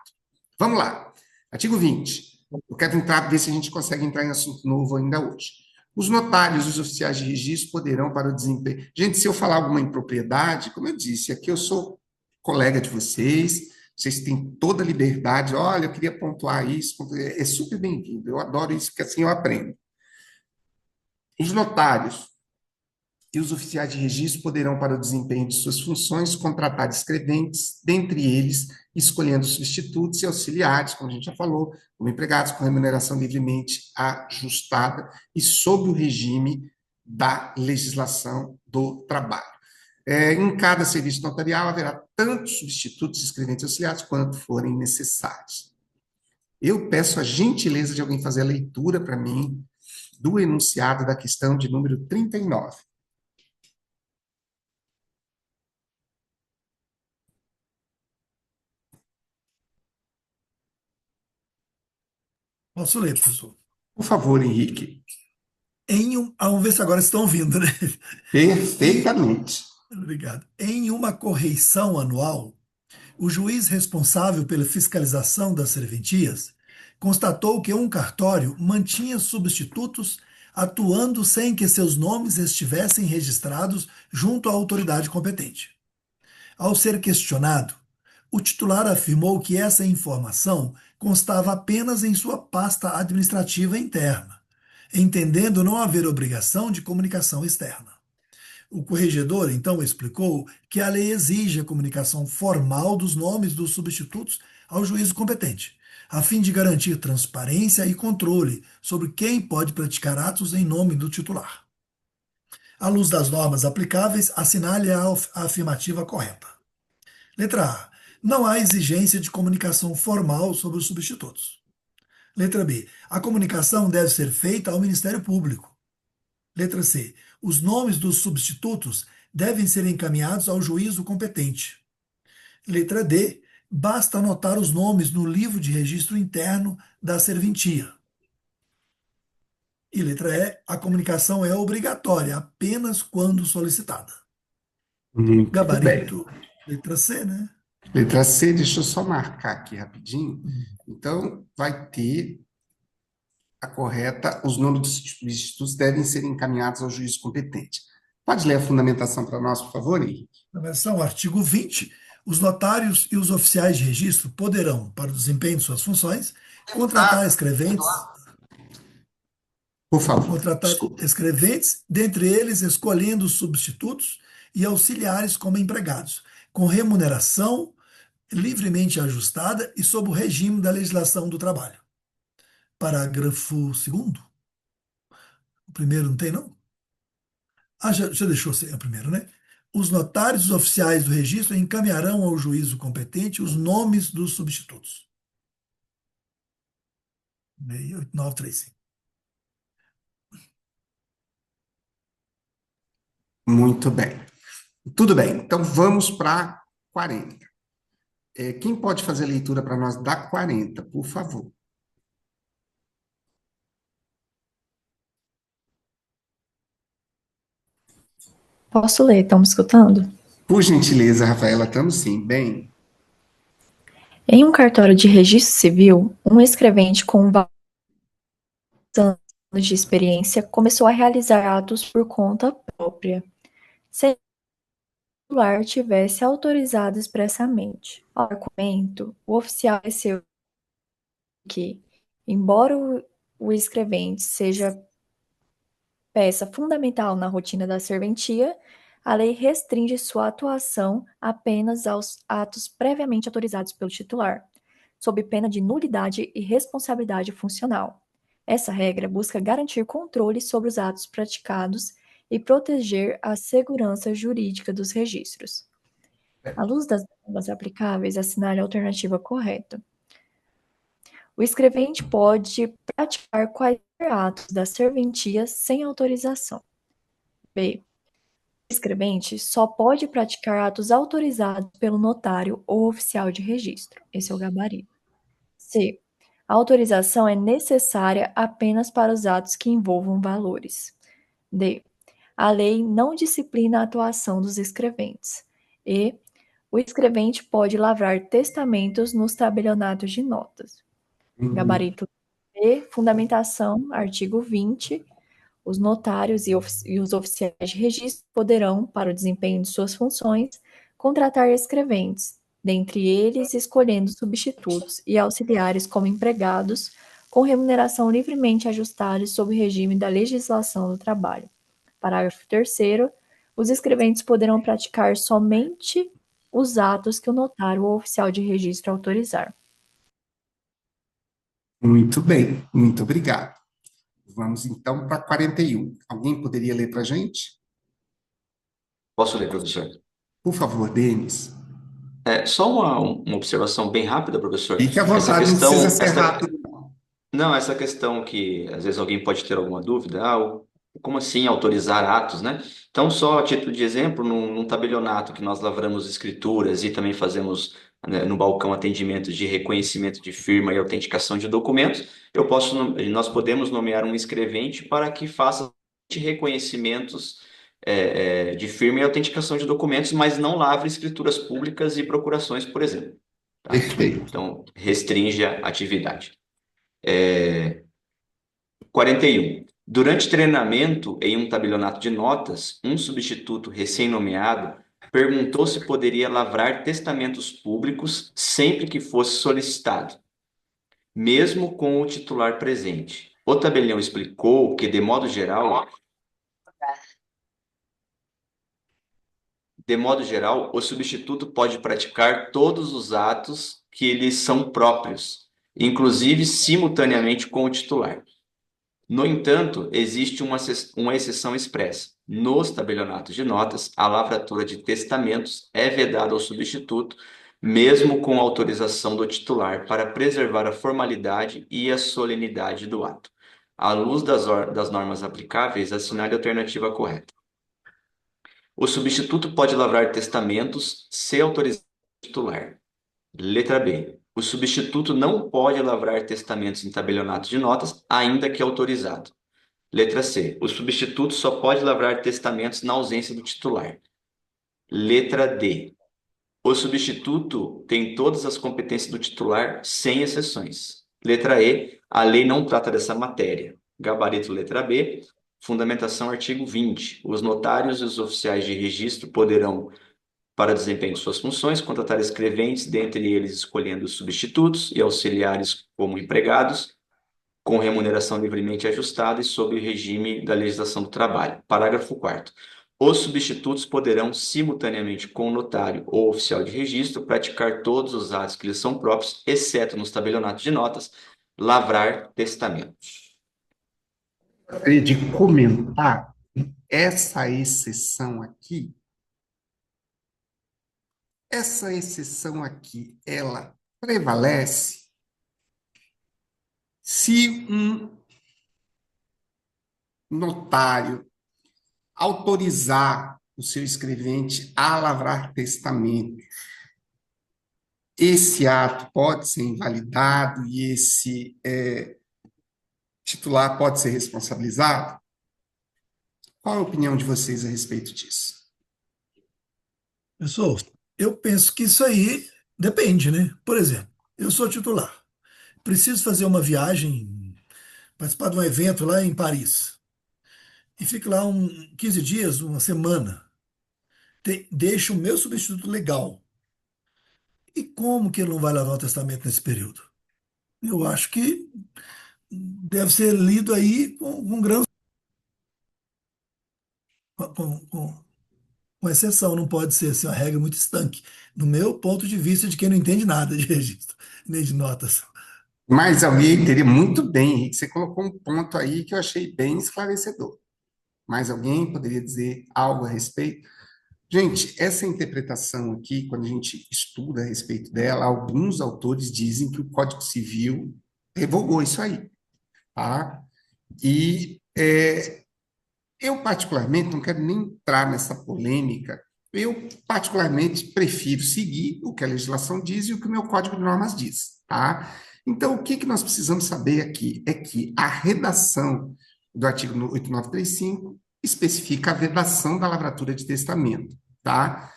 Vamos lá. Artigo 20. Eu quero ver se a gente consegue entrar em assunto novo ainda hoje. Os notários e os oficiais de registro poderão, para o desempenho. Gente, se eu falar alguma impropriedade, como eu disse, aqui eu sou colega de vocês têm toda a liberdade. Olha, eu queria pontuar isso, é super bem-vindo. Eu adoro isso, porque assim eu aprendo. Os notários e os oficiais de registro poderão, para o desempenho de suas funções, contratar escreventes, dentre eles, escolhendo substitutos e auxiliares, como a gente já falou, como empregados com remuneração livremente ajustada e sob o regime da legislação do trabalho. Em cada serviço notarial haverá tanto substitutos, escreventes e auxiliares quanto forem necessários. Eu peço a gentileza de alguém fazer a leitura para mim do enunciado da questão de número 39. Posso ler, professor? Por favor, Henrique. Vamos ver se agora estão ouvindo, né? Em, Perfeitamente. obrigado. Em uma correição anual, o juiz responsável pela fiscalização das serventias constatou que um cartório mantinha substitutos atuando sem que seus nomes estivessem registrados junto à autoridade competente. Ao ser questionado, o titular afirmou que essa informação constava apenas em sua pasta administrativa interna, entendendo não haver obrigação de comunicação externa. O corregedor, então, explicou que a lei exige a comunicação formal dos nomes dos substitutos ao juízo competente, a fim de garantir transparência e controle sobre quem pode praticar atos em nome do titular. À luz das normas aplicáveis, assinale a afirmativa correta. Letra A. Não há exigência de comunicação formal sobre os substitutos. Letra B. A comunicação deve ser feita ao Ministério Público. Letra C. Os nomes dos substitutos devem ser encaminhados ao juízo competente. Letra D. Basta anotar os nomes no livro de registro interno da serventia. E letra E. A comunicação é obrigatória apenas quando solicitada. Muito bem. Gabarito. Letra C, né? Letra C, deixa eu só marcar aqui rapidinho. Então, vai ter a correta, os nomes dos substitutos devem ser encaminhados ao juiz competente. Pode ler a fundamentação para nós, por favor, Henrique? Na versão artigo 20, os notários e os oficiais de registro poderão, para o desempenho de suas funções, contratar escreventes, Por favor, desculpa. dentre eles escolhendo os substitutos e auxiliares como empregados, com remuneração livremente ajustada e sob o regime da legislação do trabalho. Parágrafo 2º. O primeiro não tem, não? Já deixou ser o primeiro, né? Os notários e os oficiais do registro encaminharão ao juízo competente os nomes dos substitutos. 68935. Muito bem. Tudo bem, então vamos para 40. Quem pode fazer a leitura para nós da 40, por favor? Posso ler? Estão me escutando? Por gentileza, Rafaela, estamos sim. Bem, Em um cartório de registro civil, um escrevente com vários anos de experiência começou a realizar atos por conta própria, sem que o titular tivesse autorizado expressamente. Ao argumento, o oficial esclareceu que, embora o escrevente seja peça fundamental na rotina da serventia, a lei restringe sua atuação apenas aos atos previamente autorizados pelo titular, sob pena de nulidade e responsabilidade funcional. Essa regra busca garantir controle sobre os atos praticados e proteger a segurança jurídica dos registros. À luz das normas aplicáveis, assinale a alternativa correta. O escrevente pode praticar quaisquer atos da serventia sem autorização. B. O escrevente só pode praticar atos autorizados pelo notário ou oficial de registro. Esse é o gabarito. C. A autorização é necessária apenas para os atos que envolvam valores. D. A lei não disciplina a atuação dos escreventes. E. O escrevente pode lavrar testamentos nos tabelionatos de notas. Gabarito B. Fundamentação, artigo 20. Os notários e os oficiais de registro poderão, para o desempenho de suas funções, contratar escreventes, dentre eles escolhendo substitutos e auxiliares como empregados, com remuneração livremente ajustada sob o regime da legislação do trabalho. Parágrafo 3º. Os escreventes poderão praticar somente os atos que o notário ou oficial de registro autorizar. muito bem, muito obrigado. Vamos então para 41. Alguém poderia ler para a gente? Posso ler, professor? Por favor, Denis. Só uma observação bem rápida, professor. Fique à vontade, não precisa ser rápido. Não, essa questão que às vezes alguém pode ter alguma dúvida, como assim autorizar atos, né? Então, só a título de exemplo, num tabelionato que nós lavramos escrituras e também fazemos, né, no balcão atendimento de reconhecimento de firma e autenticação de documentos, nós podemos nomear um escrevente para que faça reconhecimentos de firma e autenticação de documentos, mas não lavre escrituras públicas e procurações, por exemplo. Tá? Perfeito. Então, restringe a atividade. 41. Durante treinamento em um tabelionato de notas, um substituto recém-nomeado perguntou se poderia lavrar testamentos públicos sempre que fosse solicitado, mesmo com o titular presente. O tabelião explicou que, de modo geral, o substituto pode praticar todos os atos que lhes são próprios, inclusive simultaneamente com o titular. No entanto, existe uma exceção expressa. Nos tabelionatos de notas, a lavratura de testamentos é vedada ao substituto, mesmo com autorização do titular, para preservar a formalidade e a solenidade do ato. À luz das normas aplicáveis, assinale a alternativa correta. O substituto pode lavrar testamentos se autorizado pelo titular. Letra B. O substituto não pode lavrar testamentos em tabelionato de notas, ainda que autorizado. Letra C. O substituto só pode lavrar testamentos na ausência do titular. Letra D. O substituto tem todas as competências do titular, sem exceções. Letra E. A lei não trata dessa matéria. Gabarito letra B. Fundamentação artigo 20. Os notários e os oficiais de registro poderão, para desempenho de suas funções, contratar escreventes, dentre eles escolhendo substitutos e auxiliares como empregados, com remuneração livremente ajustada e sob o regime da legislação do trabalho. Parágrafo 4º. Os substitutos poderão, simultaneamente com o notário ou oficial de registro, praticar todos os atos que lhes são próprios, exceto nos tabelionatos de notas, lavrar testamentos. Gostaria de comentar essa exceção aqui. Essa exceção aqui, ela prevalece se um notário autorizar o seu escrevente a lavrar testamento. Esse ato pode ser invalidado e esse titular pode ser responsabilizado? Qual a opinião de vocês a respeito disso? Pessoal, eu penso que isso aí depende, né? Por exemplo, eu sou titular, preciso fazer uma viagem, participar de um evento lá em Paris, e fico lá 15 dias, uma semana. Deixo o meu substituto legal. E como que ele não vai lavar o testamento nesse período? Eu acho que deve ser lido aí com grande com exceção, não pode ser assim, uma regra muito estanque, no meu ponto de vista de quem não entende nada de registro, nem de notas. Mas alguém entenderia muito bem, Henrique. Você colocou um ponto aí que eu achei bem esclarecedor. Mais alguém poderia dizer algo a respeito? Gente, essa interpretação aqui, quando a gente estuda a respeito dela, alguns autores dizem que o Código Civil revogou isso aí, tá? E eu, particularmente, não quero nem entrar nessa polêmica, eu, particularmente, prefiro seguir o que a legislação diz e o que o meu Código de Normas diz, tá? Então, o que que nós precisamos saber aqui é que a redação do artigo 8935 especifica a vedação da lavratura de testamento, tá?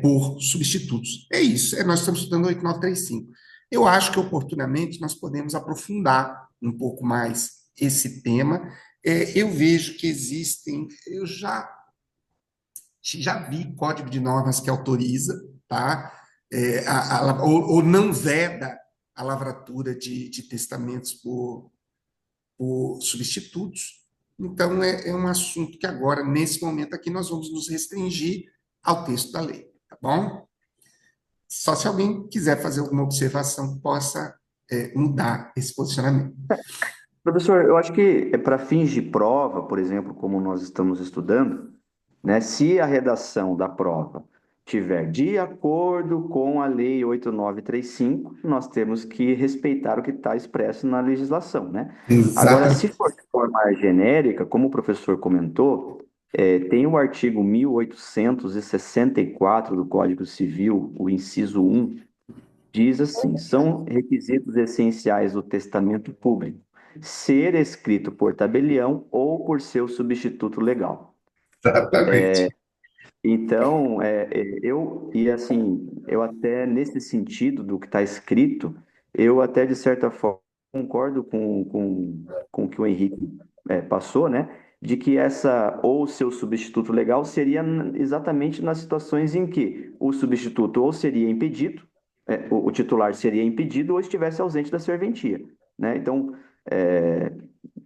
Por substitutos. É isso, nós estamos estudando o 8935. Eu acho que, oportunamente, nós podemos aprofundar um pouco mais esse tema. Eu vejo que existem, eu já vi código de normas que autoriza, tá? Ou não veda a lavratura de testamentos por substitutos. Então, é um assunto que agora, nesse momento aqui, nós vamos nos restringir ao texto da lei, tá bom? Só se alguém quiser fazer alguma observação que possa mudar esse posicionamento. Professor, eu acho que para fins de prova, por exemplo, como nós estamos estudando, né, se a redação da prova tiver de acordo com a Lei 8935, nós temos que respeitar o que está expresso na legislação, né? Agora, se Exatamente. for de forma genérica, como o professor comentou, tem o artigo 1864 do Código Civil, o inciso 1, diz assim: são requisitos essenciais do testamento público ser escrito por tabelião ou por seu substituto legal. Exatamente. Então, eu até nesse sentido do que está escrito, eu até de certa forma concordo com o que o Henrique passou, né? De que essa ou seu substituto legal seria exatamente nas situações em que o substituto ou seria impedido, o titular seria impedido ou estivesse ausente da serventia, né? Então,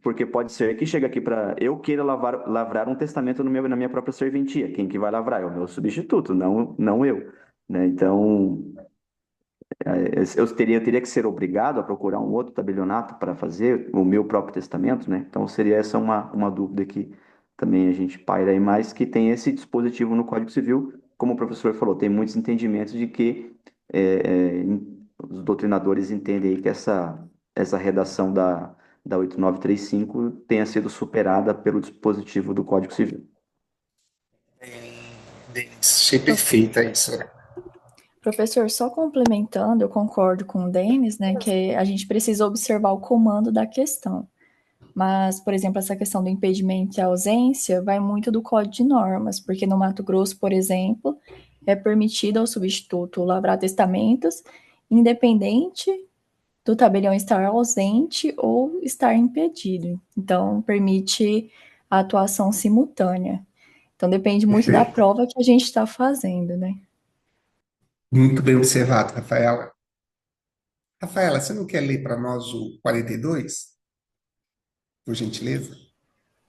porque pode ser que chegue aqui para eu queira lavrar um testamento na minha própria serventia. Quem que vai lavrar? É o meu substituto, não eu, né? Então, eu teria que ser obrigado a procurar um outro tabelionato para fazer o meu próprio testamento, né? Então seria essa uma dúvida que também a gente paira aí, mas que tem esse dispositivo no Código Civil, como o professor falou, tem muitos entendimentos de que os doutrinadores entendem aí que essa redação da 8935 tenha sido superada pelo dispositivo do Código Civil. Achei perfeita isso. Professor, só complementando, eu concordo com o Denis, né, que a gente precisa observar o comando da questão. Mas, por exemplo, essa questão do impedimento e ausência vai muito do Código de Normas, porque no Mato Grosso, por exemplo, é permitido ao substituto lavrar testamentos, independente do tabelião estar ausente ou estar impedido. Então, permite a atuação simultânea. Então, depende muito da Perfeito. prova que a gente está fazendo, né? Muito bem observado, Rafaela. Rafaela, você não quer ler para nós o 42, por gentileza?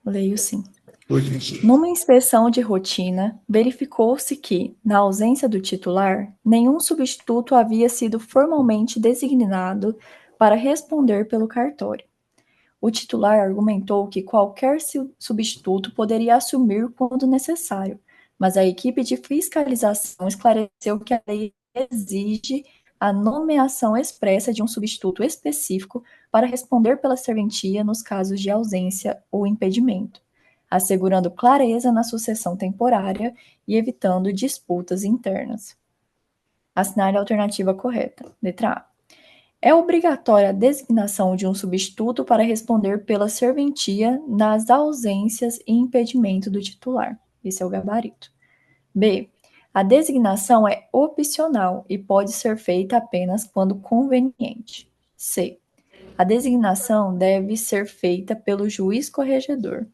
Leio sim. Por gentileza. Numa inspeção de rotina, verificou-se que, na ausência do titular, nenhum substituto havia sido formalmente designado para responder pelo cartório. O titular argumentou que qualquer substituto poderia assumir quando necessário, mas a equipe de fiscalização esclareceu que a lei exige a nomeação expressa de um substituto específico para responder pela serventia nos casos de ausência ou impedimento, assegurando clareza na sucessão temporária e evitando disputas internas. Assinar a alternativa correta. Letra A. É obrigatória a designação de um substituto para responder pela serventia nas ausências e impedimento do titular. Esse é o gabarito. B. A designação é opcional e pode ser feita apenas quando conveniente. C. A designação deve ser feita pelo juiz corregedor.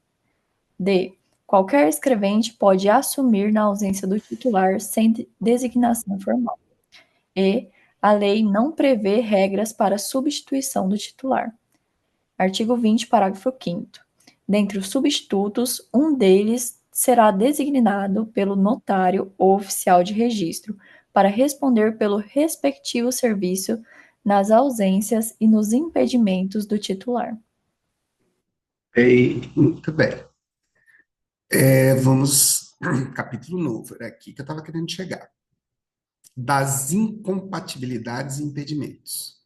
D. Qualquer escrevente pode assumir na ausência do titular sem designação formal. E. A lei não prevê regras para substituição do titular. Artigo 20, parágrafo 5º. Dentre os substitutos, um deles será designado pelo notário ou oficial de registro para responder pelo respectivo serviço nas ausências e nos impedimentos do titular. Muito bem. Vamos, capítulo novo, era aqui que eu estava querendo chegar. Das incompatibilidades e impedimentos.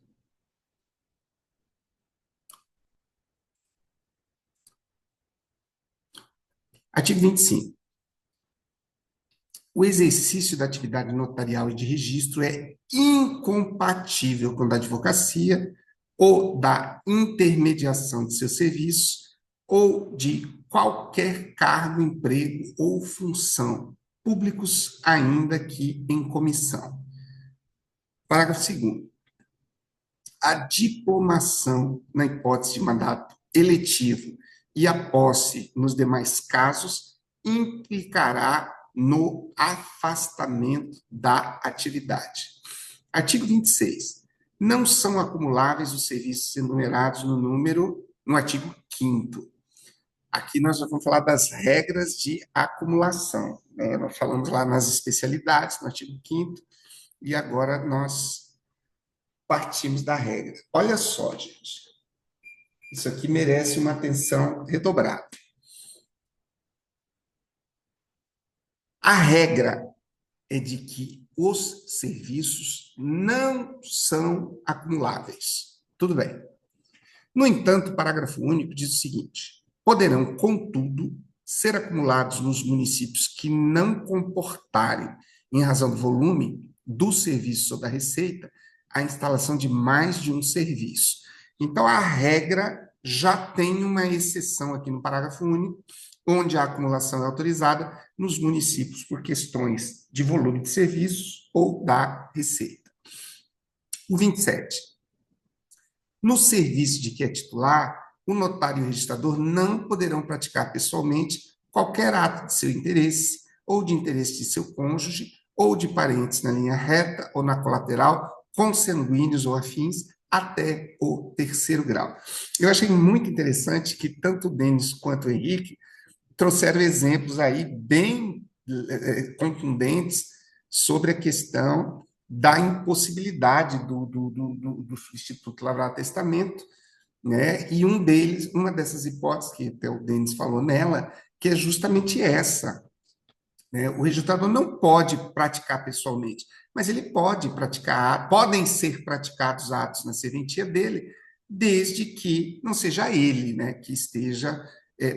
Artigo 25. O exercício da atividade notarial e de registro é incompatível com a da advocacia ou da intermediação de seus serviços ou de qualquer cargo, emprego ou função, públicos ainda que em comissão. Parágrafo 2º. A diplomação, na hipótese de mandato eletivo, e a posse nos demais casos, implicará no afastamento da atividade. Artigo 26. Não são acumuláveis os serviços enumerados no artigo 5º. Aqui nós já vamos falar das regras de acumulação, né? Nós falamos lá nas especialidades, no artigo 5º, e agora nós partimos da regra. Olha só, gente. Isso aqui merece uma atenção redobrada. A regra é de que os serviços não são acumuláveis. Tudo bem. No entanto, o parágrafo único diz o seguinte: poderão, contudo, ser acumulados nos municípios que não comportarem, em razão do volume do serviço ou da receita, a instalação de mais de um serviço. Então, a regra já tem uma exceção aqui no parágrafo único, onde a acumulação é autorizada nos municípios por questões de volume de serviços ou da receita. O 27. No serviço de que é titular, o notário e o registrador não poderão praticar pessoalmente qualquer ato de seu interesse ou de interesse de seu cônjuge ou de parentes na linha reta ou na colateral, consanguíneos ou afins, até o 3º grau. Eu achei muito interessante que tanto o Denis quanto o Henrique trouxeram exemplos aí bem contundentes sobre a questão da impossibilidade do substituto lavrar testamento, né? E uma dessas hipóteses que até o Denis falou nela, que é justamente essa, né? O registrador não pode praticar pessoalmente, mas ele pode praticar, podem ser praticados atos na serventia dele, desde que não seja ele, né, que esteja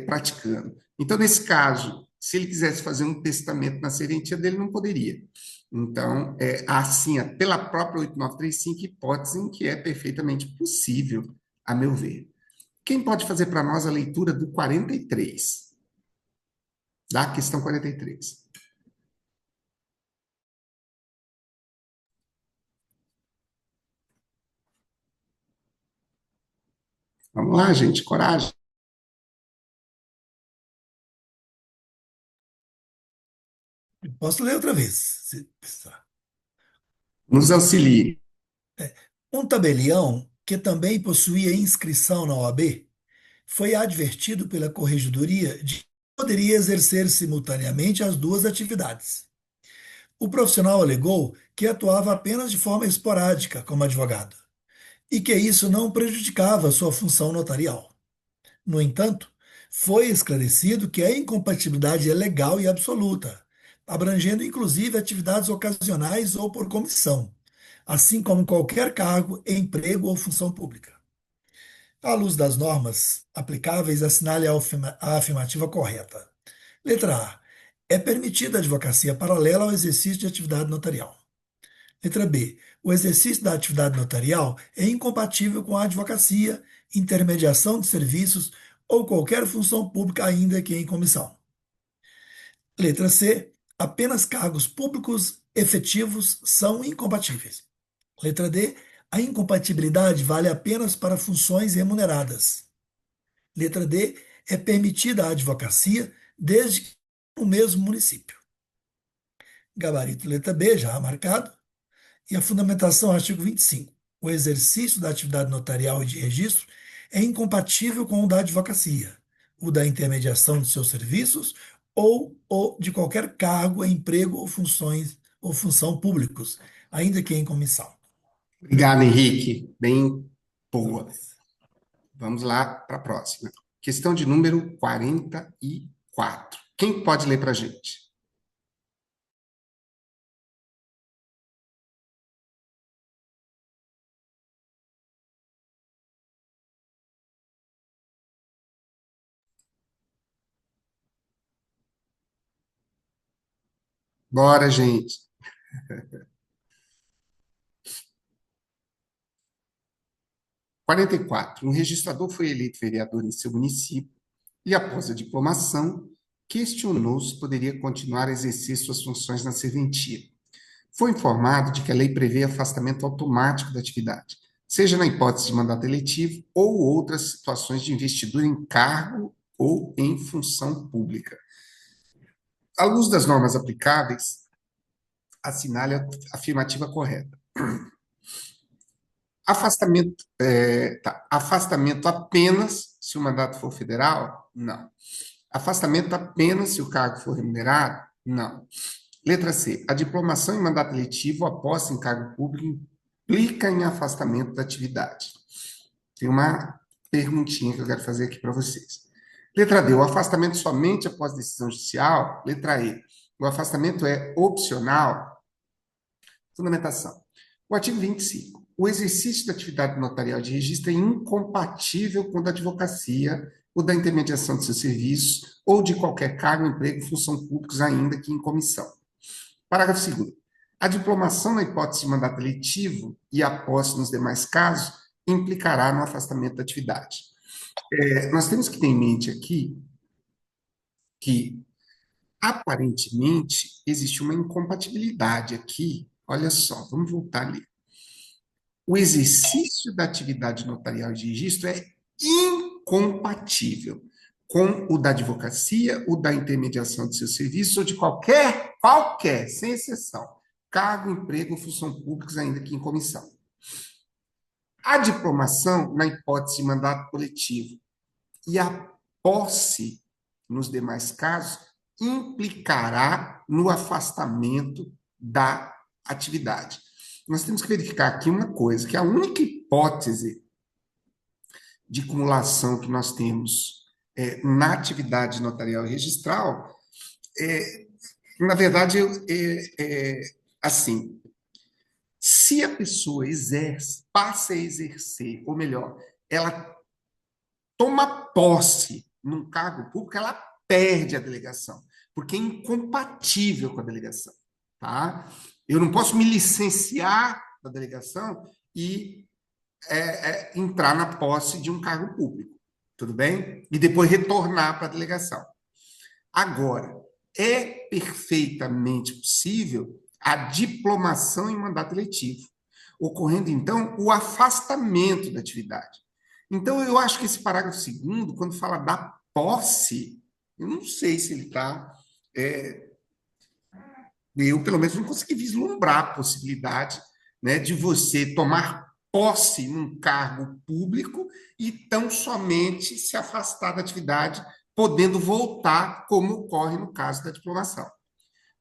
praticando. Então, nesse caso, se ele quisesse fazer um testamento na serventia dele, não poderia. Então, há sim, pela própria 8935, hipótese em que é perfeitamente possível, a meu ver. Quem pode fazer para nós a leitura do 43? Da questão 43. Vamos lá, gente, coragem. Posso ler outra vez, se precisar. Nos auxilie. Um tabelião, que também possuía inscrição na OAB, foi advertido pela Corregedoria de que poderia exercer simultaneamente as duas atividades. O profissional alegou que atuava apenas de forma esporádica como advogado e que isso não prejudicava sua função notarial. No entanto, foi esclarecido que a incompatibilidade é legal e absoluta, abrangendo inclusive atividades ocasionais ou por comissão, assim como qualquer cargo, emprego ou função pública. À luz das normas aplicáveis, assinale a afirmativa correta. Letra A. É permitida a advocacia paralela ao exercício de atividade notarial. Letra B. O exercício da atividade notarial é incompatível com a advocacia, intermediação de serviços ou qualquer função pública, ainda que em comissão. Letra C. Apenas cargos públicos efetivos são incompatíveis. Letra D. A incompatibilidade vale apenas para funções remuneradas. Letra D. É permitida a advocacia desde que no mesmo município. Gabarito letra B, já marcado. E a fundamentação, artigo 25. O exercício da atividade notarial e de registro é incompatível com o da advocacia, o da intermediação de seus serviços ou o de qualquer cargo, emprego ou funções ou função públicos, ainda que em comissão. Obrigado, Henrique. Bem boa. Vamos lá para a próxima. Questão de número 44. Quem pode ler para a gente? Bora, gente. 44. Um registrador foi eleito vereador em seu município e, após a diplomação, questionou se poderia continuar a exercer suas funções na serventia. Foi informado de que a lei prevê afastamento automático da atividade, seja na hipótese de mandato eletivo ou outras situações de investidura em cargo ou em função pública. À luz das normas aplicáveis, assinale a afirmativa correta. Afastamento apenas se o mandato for federal? Não. Afastamento apenas se o cargo for remunerado? Não. Letra C. A diplomação em mandato eletivo ou a posse em cargo público implica em afastamento da atividade. Tem uma perguntinha que eu quero fazer aqui para vocês. Letra D. O afastamento somente após decisão judicial? Letra E. O afastamento é opcional? Fundamentação. O artigo 25. O exercício da atividade notarial de registro é incompatível com a da advocacia ou da intermediação de seus serviços ou de qualquer cargo, emprego, função públicos, ainda que em comissão. Parágrafo 2º. A diplomação na hipótese de mandato eletivo e a posse nos demais casos implicará no afastamento da atividade. Nós temos que ter em mente aqui que, aparentemente, existe uma incompatibilidade aqui. Olha só, vamos voltar ali. O exercício da atividade notarial de registro é incompatível com o da advocacia, o da intermediação de seus serviços ou de qualquer, sem exceção, cargo, emprego, função públicos, ainda que em comissão. A diplomação, na hipótese de mandato coletivo, e a posse, nos demais casos, implicará no afastamento da atividade. nós temos que verificar aqui uma coisa, que a única hipótese de cumulação que nós temos na atividade notarial e registral na verdade, assim, se a pessoa passa a exercer, ou melhor, ela toma posse num cargo público, ela perde a delegação, porque é incompatível com a delegação, tá? Eu não posso me licenciar da delegação e entrar na posse de um cargo público, tudo bem? E depois retornar para a delegação. Agora, é perfeitamente possível a diplomação em mandato eletivo, ocorrendo, então, o afastamento da atividade. Então, eu acho que esse parágrafo 2º, quando fala da posse, eu não sei se ele está... eu, pelo menos, não consegui vislumbrar a possibilidade, né, de você tomar posse num cargo público e tão somente se afastar da atividade, podendo voltar, como ocorre no caso da diplomação.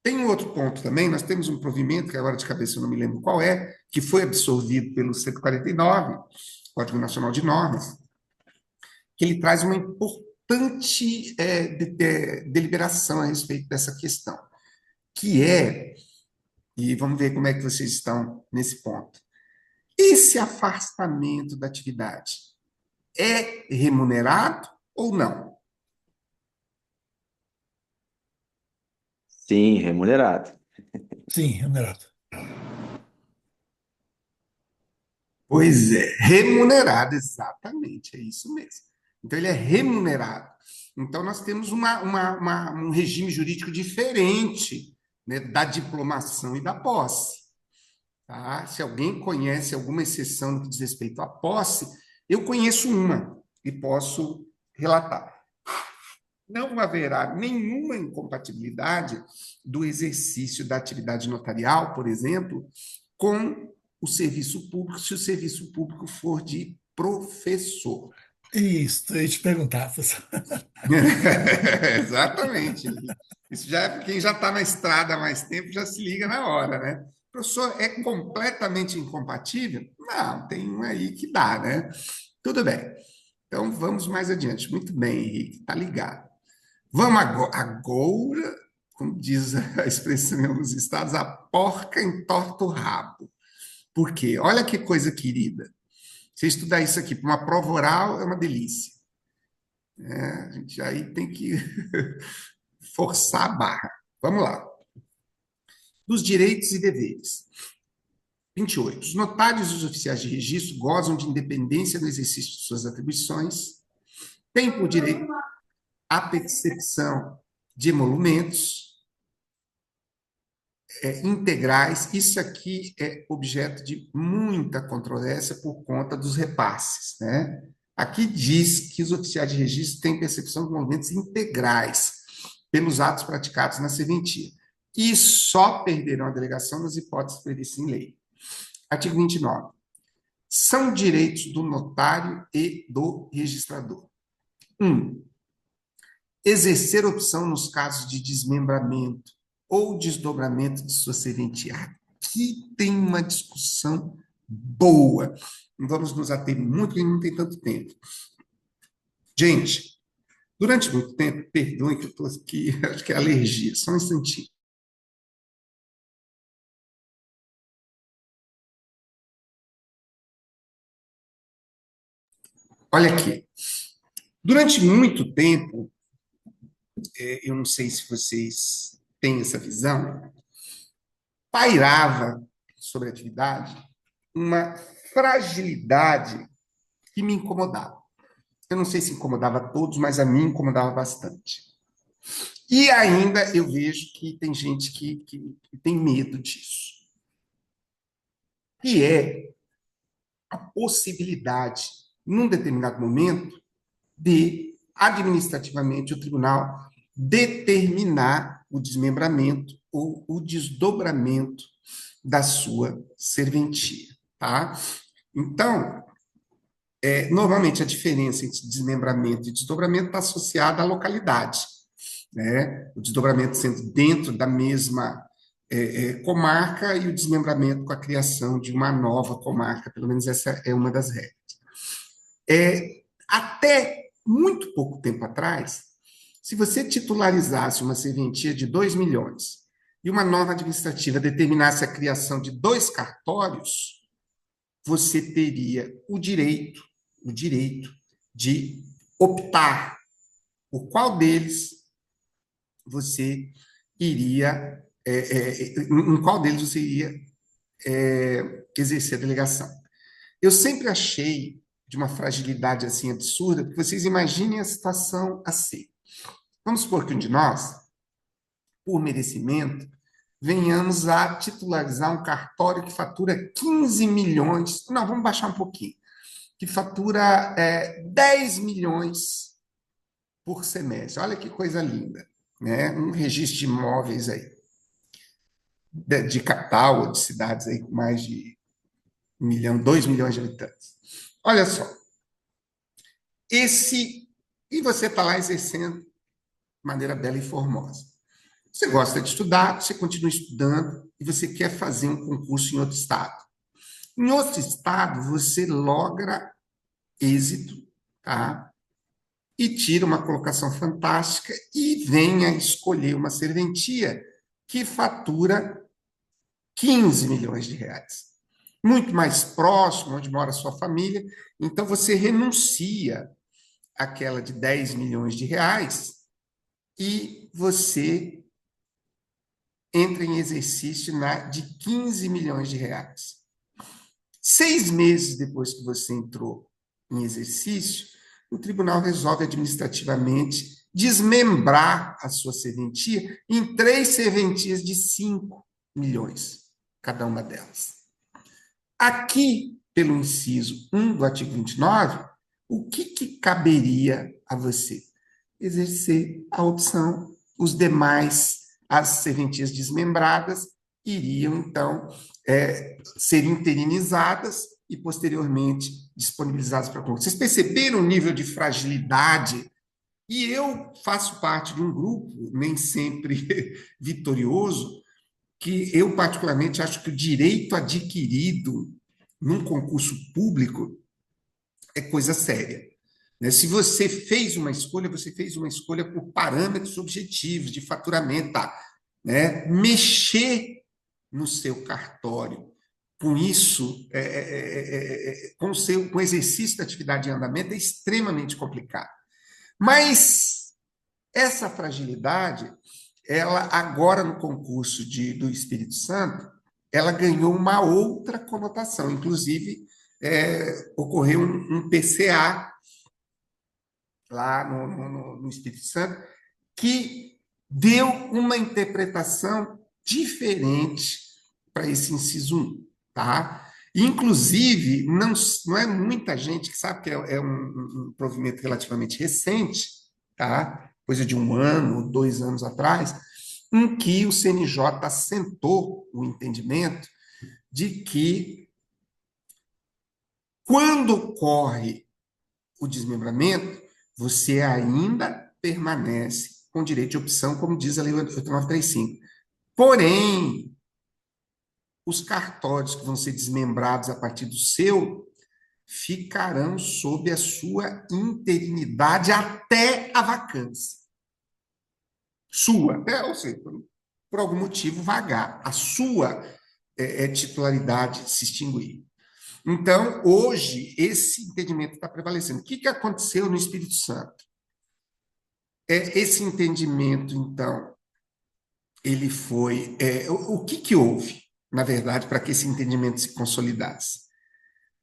Tem um outro ponto também, nós temos um provimento, que agora de cabeça eu não me lembro qual que foi absorvido pelo 149, Código Nacional de Normas, que ele traz uma importante deliberação a respeito dessa questão, que e vamos ver como é que vocês estão nesse ponto. Esse afastamento da atividade é remunerado ou não? Sim, remunerado. Sim, remunerado. Pois é, remunerado, exatamente, é isso mesmo. Então, ele é remunerado. Então, nós temos um regime jurídico diferente, né, da diplomação e da posse. Tá? Se alguém conhece alguma exceção no que diz respeito à posse, eu conheço uma e posso relatar. Não haverá nenhuma incompatibilidade do exercício da atividade notarial, por exemplo, com o serviço público, se o serviço público for de professor. Isso, eu ia te perguntar, professor. Exatamente. Isso quem já está na estrada há mais tempo já se liga na hora, né? Professor, é completamente incompatível? Não, tem um aí que dá, né? Tudo bem. Então, vamos mais adiante. Muito bem, Henrique, está ligado. Vamos agora, como diz a expressão em alguns estados, a porca entorta o rabo. Por quê? Olha que coisa querida. Você estudar isso aqui para uma prova oral é uma delícia. A gente aí tem que forçar a barra. Vamos lá. Dos direitos e deveres. 28. Os notários e os oficiais de registro gozam de independência no exercício de suas atribuições, têm por direito a percepção de emolumentos integrais. Isso aqui é objeto de muita controvérsia por conta dos repasses, né? Aqui diz que os oficiais de registro têm percepção de movimentos integrais pelos atos praticados na serventia e só perderão a delegação nas hipóteses previstas em lei. Artigo 29. São direitos do notário e do registrador. 1. Exercer opção nos casos de desmembramento ou desdobramento de sua serventia. Aqui tem uma discussão boa. Não vamos nos ater muito, porque não tem tanto tempo. Gente, durante muito tempo, perdoem que eu estou aqui, acho que é alergia, só um instantinho. Olha aqui. Durante muito tempo, eu não sei se vocês têm essa visão, pairava sobre a atividade uma fragilidade que me incomodava. Eu não sei se incomodava a todos, mas a mim incomodava bastante. E ainda eu vejo que tem gente que tem medo disso. Que é a possibilidade, num determinado momento, de, administrativamente, o tribunal determinar o desmembramento ou o desdobramento da sua serventia, tá? Então, normalmente a diferença entre desmembramento e desdobramento está associada à localidade, né? O desdobramento sendo dentro da mesma comarca e o desmembramento com a criação de uma nova comarca, pelo menos essa é uma das regras. Até muito pouco tempo atrás, se você titularizasse uma serventia de 2 milhões e uma norma administrativa determinasse a criação de 2 cartórios, você teria o direito de optar por qual deles você iria, em qual deles você iria exercer a delegação. Eu sempre achei de uma fragilidade assim absurda, porque vocês imaginem a situação assim. Vamos supor que um de nós, por merecimento, venhamos a titularizar um cartório que fatura 15 milhões, não, vamos baixar um pouquinho, que fatura 10 milhões por semestre. Olha que coisa linda, né? Um registro de imóveis aí, de capital, ou de cidades aí com mais de 1 milhão, 2 milhões de habitantes. Olha só, e você está lá exercendo de maneira bela e formosa. Você gosta de estudar, você continua estudando e você quer fazer um concurso em outro estado. Em outro estado, você logra êxito, tá? E tira uma colocação fantástica e venha escolher uma serventia que fatura 15 milhões de reais. Muito mais próximo, onde mora a sua família. Então, você renuncia àquela de 10 milhões de reais e você entra em exercício de 15 milhões de reais. 6 meses depois que você entrou em exercício, o tribunal resolve administrativamente desmembrar a sua serventia em 3 serventias de 5 milhões, cada uma delas. Aqui, pelo inciso 1 do artigo 29, o que caberia a você? Exercer a opção, os demais, as serventias desmembradas, iriam, então, ser interinizadas e, posteriormente, disponibilizadas para concurso. Vocês perceberam o nível de fragilidade? E eu faço parte de um grupo, nem sempre vitorioso, que eu, particularmente, acho que o direito adquirido num concurso público é coisa séria. Se você fez uma escolha, você fez uma escolha por parâmetros objetivos de faturamento, tá? Mexer no seu cartório com isso, com o exercício da atividade em andamento é extremamente complicado. Mas essa fragilidade, ela agora no concurso do Espírito Santo, ela ganhou uma outra conotação. Inclusive, ocorreu um PCA lá no Espírito Santo que deu uma interpretação diferente para esse inciso 1, tá? Inclusive, não é muita gente que sabe que é um provimento relativamente recente, tá? Coisa de 1 ano, 2 anos atrás, em que o CNJ assentou o entendimento de que, quando ocorre o desmembramento, você ainda permanece com direito de opção, como diz a Lei 8935. Porém, os cartórios que vão ser desmembrados a partir do seu ficarão sob a sua interinidade até a vacância. Sua, ou seja, por algum motivo vagar, a sua titularidade se extinguir. Então, hoje, esse entendimento está prevalecendo. O que aconteceu no Espírito Santo? Esse entendimento, então, ele foi... o que houve, na verdade, para que esse entendimento se consolidasse?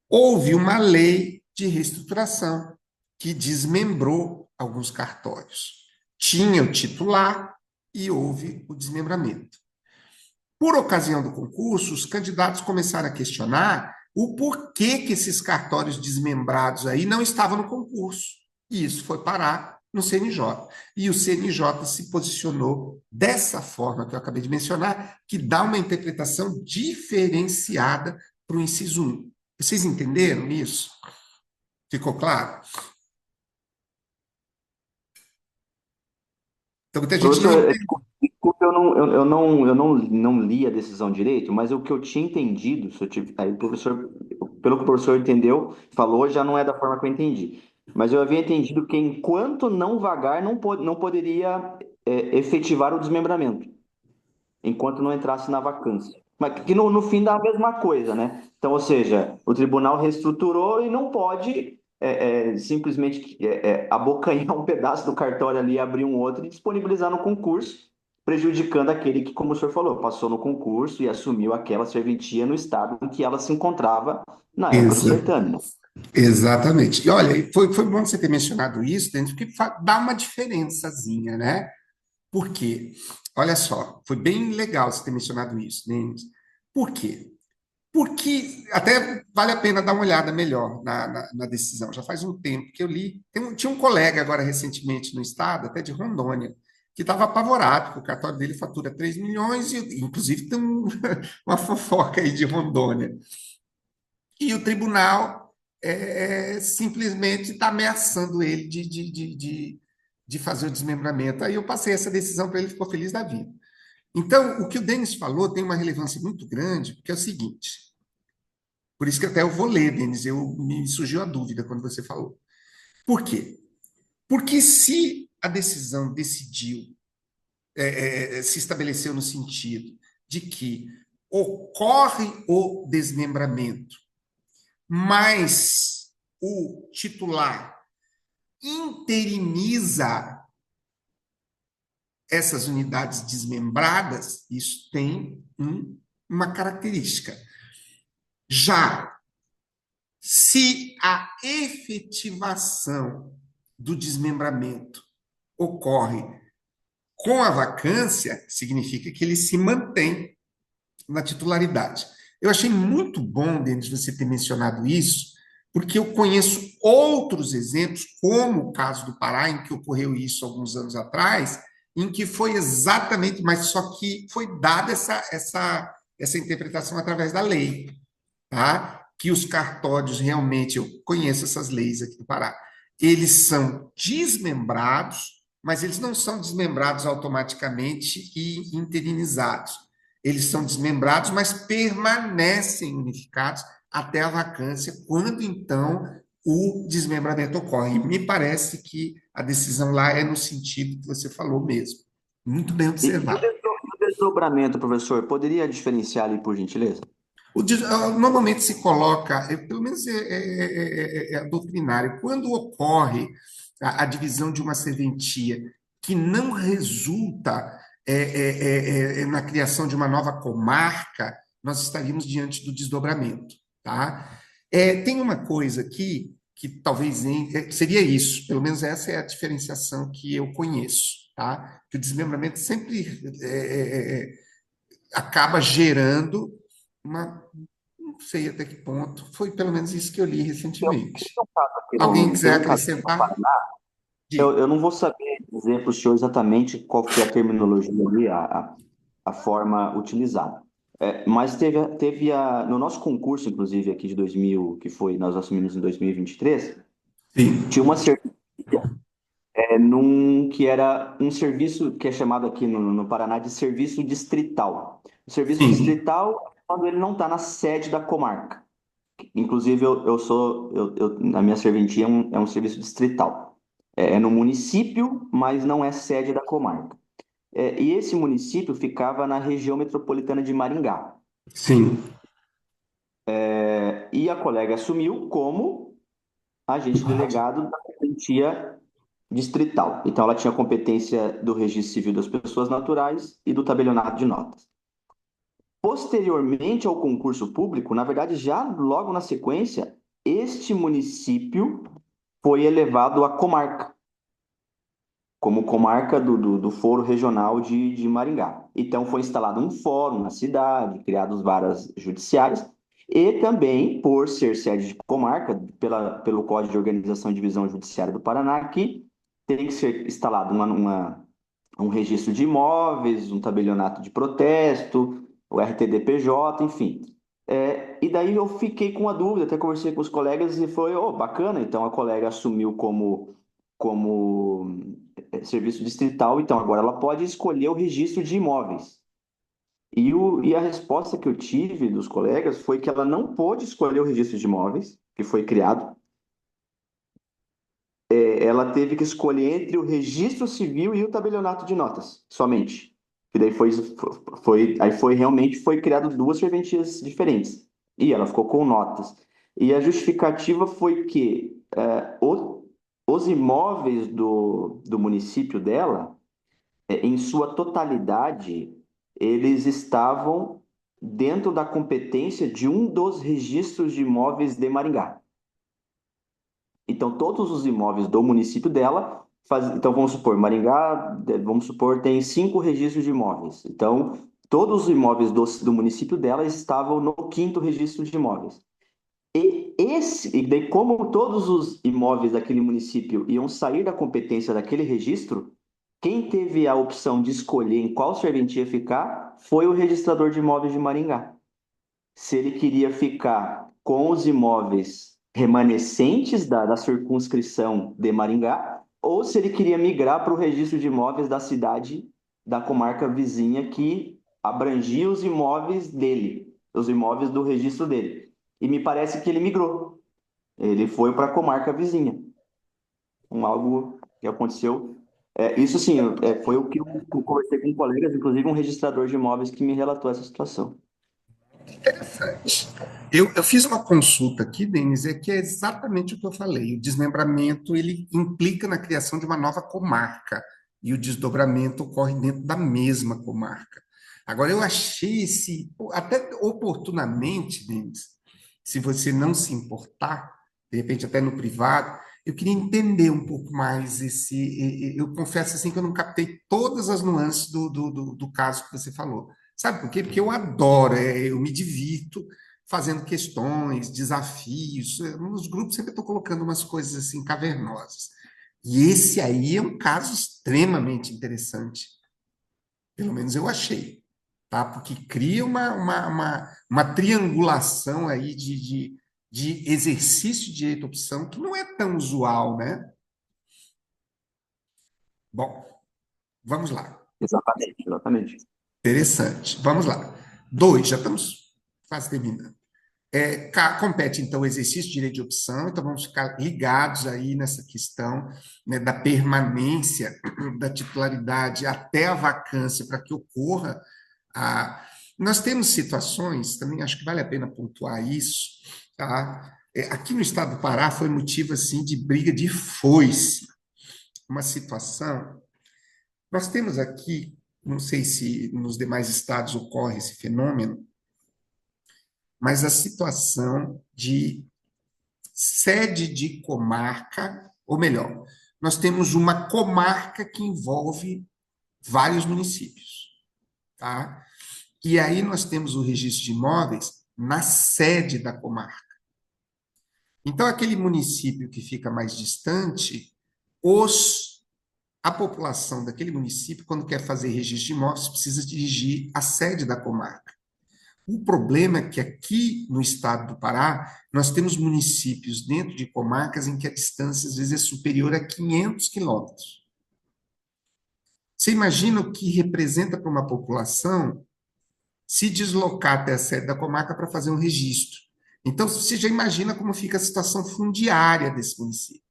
Houve uma lei de reestruturação que desmembrou alguns cartórios. Tinha o titular e houve o desmembramento. Por ocasião do concurso, os candidatos começaram a questionar o porquê que esses cartórios desmembrados aí não estavam no concurso. E isso foi parar no CNJ. E o CNJ se posicionou dessa forma que eu acabei de mencionar, que dá uma interpretação diferenciada para o inciso 1. Vocês entenderam isso? Ficou claro? Então, muita gente não Professor, entende. eu não li a decisão direito, mas o que eu tinha entendido, aí o professor, pelo que o professor entendeu, falou, já não é da forma que eu entendi. Mas eu havia entendido que enquanto não vagar, não poderia efetivar o desmembramento, enquanto não entrasse na vacância. Mas que no fim dá a mesma coisa, né? Então, ou seja, o tribunal reestruturou e não pode simplesmente abocanhar um pedaço do cartório ali, abrir um outro e disponibilizar no concurso, prejudicando aquele que, como o senhor falou, passou no concurso e assumiu aquela serventia no estado em que ela se encontrava na época do Exa- certame, né? Exatamente. E olha, foi bom você ter mencionado isso, dentro, porque dá uma diferençazinha, né? Por quê? Olha só, foi bem legal você ter mencionado isso, Denis. Por quê? Porque até vale a pena dar uma olhada melhor na decisão. Já faz um tempo que eu li. Tinha um colega agora recentemente no estado, até de Rondônia, que estava apavorado, porque o cartório dele fatura 3 milhões, e inclusive tem uma fofoca aí de Rondônia. E o tribunal simplesmente está ameaçando ele de fazer o desmembramento. Aí eu passei essa decisão para ele, ficou feliz da vida. Então, o que o Denis falou tem uma relevância muito grande, porque é o seguinte. Por isso que até eu vou ler, Denis, me surgiu a dúvida quando você falou. Por quê? Porque se a decisão decidiu, se estabeleceu no sentido de que ocorre o desmembramento, mas o titular interiniza essas unidades desmembradas, isso tem uma característica. Já se a efetivação do desmembramento ocorre com a vacância, significa que ele se mantém na titularidade. Eu achei muito bom, Denis, você ter mencionado isso, porque eu conheço outros exemplos, como o caso do Pará, em que ocorreu isso alguns anos atrás, em que foi exatamente, mas só que foi dada essa interpretação através da lei, tá? Que os cartórios realmente, eu conheço essas leis aqui do Pará, eles são desmembrados, mas eles não são desmembrados automaticamente e interinizados. Eles são desmembrados, mas permanecem unificados até a vacância, quando então o desmembramento ocorre. E me parece que a decisão lá é no sentido que você falou mesmo. Muito bem E observado. o desdobramento, professor, poderia diferenciar ali, por gentileza? Normalmente se coloca, pelo menos é doutrinário, quando ocorre a divisão de uma serventia que não resulta na criação de uma nova comarca, nós estaríamos diante do desdobramento, tá? Tem uma coisa aqui que talvez seria isso, pelo menos essa é a diferenciação que eu conheço, tá? Que o desmembramento sempre acaba gerando uma. Não sei até que ponto. Foi pelo menos isso que eu li recentemente. Aqui Alguém tem quiser um caso no acrescentar? Paraná. Eu não vou saber dizer para o senhor exatamente qual que é a terminologia ali, a forma utilizada. Mas no nosso concurso, inclusive, aqui de 2000, que foi, nós assumimos em 2023, tinha Sim, uma serventia que era um serviço que é chamado aqui no Paraná de serviço distrital. O serviço sim, distrital é quando ele não está na sede da comarca. Inclusive, a minha serventia é um serviço distrital. É no município, mas não é sede da comarca. E esse município ficava na região metropolitana de Maringá. sim. E a colega assumiu como agente delegado da serventia distrital. Então, ela tinha competência do registro civil das pessoas naturais e do tabelionato de notas. Posteriormente ao concurso público, na verdade, já logo na sequência, este município foi elevado à comarca, como comarca do Foro Regional de Maringá. Então, foi instalado um fórum na cidade, criados varas judiciais, e também, por ser sede de comarca, pelo Código de Organização e Divisão Judiciária do Paraná, aqui tem que ser instalado um registro de imóveis, um tabelionato de protesto, o RTDPJ, enfim. E daí eu fiquei com a dúvida, até conversei com os colegas e foi, bacana, então a colega assumiu como serviço distrital, então agora ela pode escolher o registro de imóveis. E a resposta que eu tive dos colegas foi que ela não pôde escolher o registro de imóveis, que foi criado. Ela teve que escolher entre o registro civil e o tabelionato de notas, somente. E daí realmente foi criado duas serventias diferentes. E ela ficou com notas. E a justificativa foi que os imóveis do município dela, em sua totalidade, eles estavam dentro da competência de um dos registros de imóveis de Maringá. Então, todos os imóveis do município dela, então vamos supor, Maringá, vamos supor, tem 5 registros de imóveis. Então, todos os imóveis do município dela estavam no 5º registro de imóveis. E daí, como todos os imóveis daquele município iam sair da competência daquele registro, quem teve a opção de escolher em qual serventia ficar foi o registrador de imóveis de Maringá. Se ele queria ficar com os imóveis remanescentes da circunscrição de Maringá, ou se ele queria migrar para o registro de imóveis da cidade, da comarca vizinha, que abrangia os imóveis dele, os imóveis do registro dele. E me parece que ele migrou. Ele foi para a comarca vizinha. Algo que aconteceu. Isso sim, foi o que eu conversei com colegas, inclusive um registrador de imóveis que me relatou essa situação. Interessante. Eu fiz uma consulta aqui, Denis, que é exatamente o que eu falei. O desmembramento, ele implica na criação de uma nova comarca, e o desdobramento ocorre dentro da mesma comarca. Agora, eu achei até oportunamente, Denis, se você não se importar, de repente até no privado, eu queria entender um pouco mais eu confesso assim que eu não captei todas as nuances do caso que você falou. Sabe por quê? Porque eu adoro, eu me divirto fazendo questões, desafios. Nos grupos sempre estou colocando umas coisas assim cavernosas. E esse aí é um caso extremamente interessante. Pelo menos eu achei, tá? Porque cria uma triangulação aí de exercício de direito à opção que não é tão usual, né? Bom, vamos lá. Exatamente, exatamente. Interessante. Vamos lá. 2, já estamos quase terminando. Compete, então, o exercício de direito de opção, então vamos ficar ligados aí nessa questão, né, da permanência da titularidade até a vacância para que ocorra a... Nós temos situações, também acho que vale a pena pontuar isso, tá? Aqui no estado do Pará foi motivo assim, de briga de foice, uma situação. Nós temos aqui, não sei se nos demais estados ocorre esse fenômeno, mas a situação de sede de comarca, ou melhor, nós temos uma comarca que envolve vários municípios, tá? E aí nós temos o registro de imóveis na sede da comarca. Então, aquele município que fica mais distante, a população daquele município, quando quer fazer registro de imóveis, precisa dirigir à sede da comarca. O problema é que aqui no estado do Pará, nós temos municípios dentro de comarcas em que a distância, às vezes, é superior a 500 quilômetros. Você imagina o que representa para uma população se deslocar até a sede da comarca para fazer um registro. Então, você já imagina como fica a situação fundiária desse município.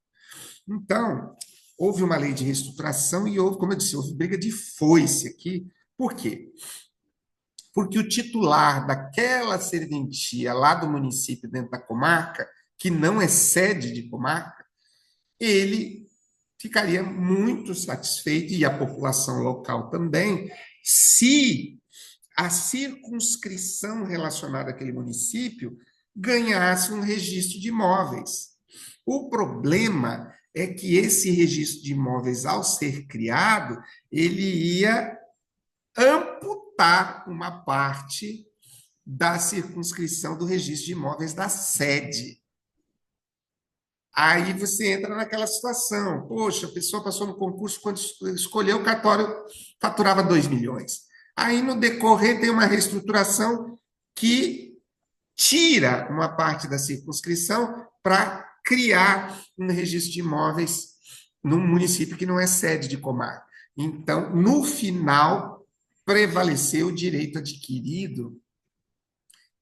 Então, houve uma lei de reestruturação e houve, como eu disse, houve briga de foice aqui. Por quê? Porque o titular daquela serventia lá do município, dentro da comarca, que não é sede de comarca, ele ficaria muito satisfeito, e a população local também, se a circunscrição relacionada àquele município ganhasse um registro de imóveis. O problema é que esse registro de imóveis, ao ser criado, ele ia amputar uma parte da circunscrição do registro de imóveis da sede. Aí você entra naquela situação. Poxa, a pessoa passou no concurso, quando escolheu o cartório, faturava 2 milhões. Aí, no decorrer, tem uma reestruturação que tira uma parte da circunscrição para criar um registro de imóveis num município que não é sede de comarca. Então, no final, prevaleceu o direito adquirido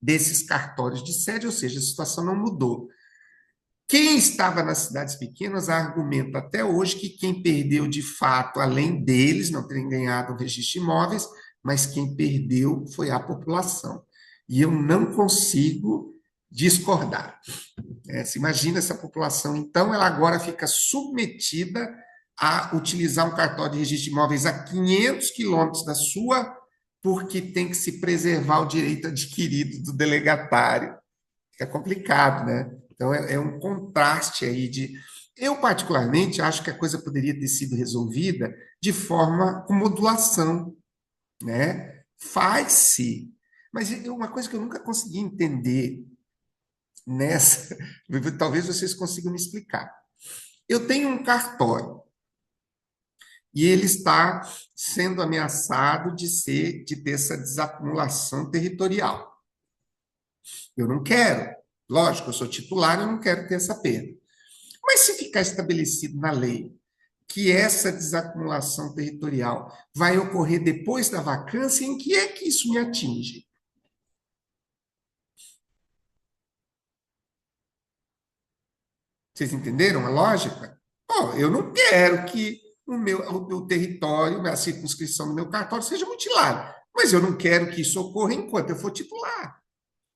desses cartórios de sede, ou seja, a situação não mudou. Quem estava nas cidades pequenas argumenta até hoje que quem perdeu de fato, além deles, não terem ganhado o registro de imóveis, mas quem perdeu foi a população. E eu não consigo discordar. Se imagina essa população, então, ela agora fica submetida a utilizar um cartório de registro de imóveis a 500 quilômetros da sua, porque tem que se preservar o direito adquirido do delegatário. É complicado, né? Então, é um contraste aí de... Eu, particularmente, acho que a coisa poderia ter sido resolvida de forma com modulação, né? Faz-se. Mas uma coisa que eu nunca consegui entender nessa, talvez vocês consigam me explicar. Eu tenho um cartório e ele está sendo ameaçado de ter essa desacumulação territorial. Eu não quero. Lógico, eu sou titular, eu não quero ter essa perda. Mas se ficar estabelecido na lei que essa desacumulação territorial vai ocorrer depois da vacância, em que é que isso me atinge? Vocês entenderam a lógica? Bom, eu não quero que o território, a circunscrição do meu cartório seja mutilada, mas eu não quero que isso ocorra enquanto eu for titular.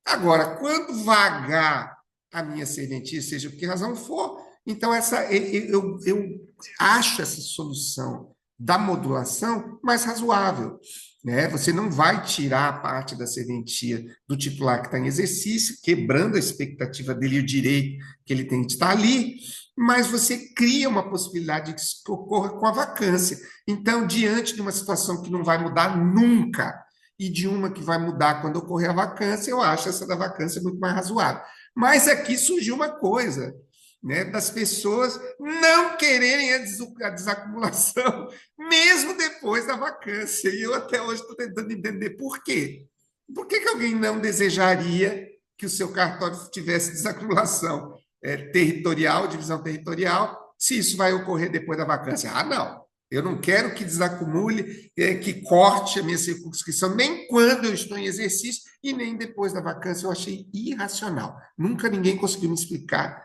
Agora, quando vagar a minha serventia, seja por que razão for, então eu acho essa solução da modulação mais razoável. Né? Você não vai tirar a parte da serventia do titular que está em exercício, quebrando a expectativa dele e o direito que ele tem de estar ali, mas você cria uma possibilidade de que isso ocorra com a vacância. Então, diante de uma situação que não vai mudar nunca, e de uma que vai mudar quando ocorrer a vacância, eu acho essa da vacância muito mais razoável. Mas aqui surgiu uma coisa, né, das pessoas não quererem a desacumulação, mesmo depois da vacância. E eu até hoje estou tentando entender por quê. Por que alguém não desejaria que o seu cartório tivesse desacumulação territorial, divisão territorial, se isso vai ocorrer depois da vacância? Ah, não. Eu não quero que desacumule, que corte a minha circunscrição, nem quando eu estou em exercício e nem depois da vacância. Eu achei irracional. Nunca ninguém conseguiu me explicar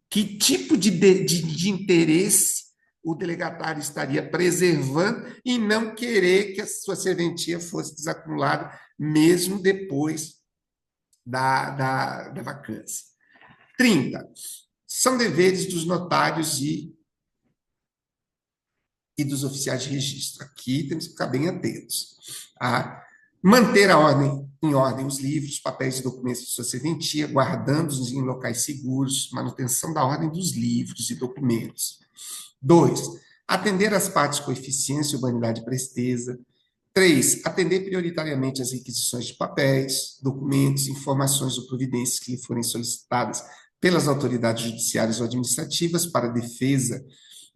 que tipo de interesse o delegatário estaria preservando e não querer que a sua serventia fosse desacumulada mesmo depois da vacância. 30. São deveres dos notários e dos oficiais de registro. Aqui temos que ficar bem atentos. Manter em ordem os livros, papéis e documentos de sua serventia, guardando-os em locais seguros, manutenção da ordem dos livros e documentos. 2. Atender às partes com eficiência, urbanidade e presteza. 3. Atender prioritariamente às requisições de papéis, documentos, informações ou providências que lhe forem solicitadas pelas autoridades judiciárias ou administrativas para a defesa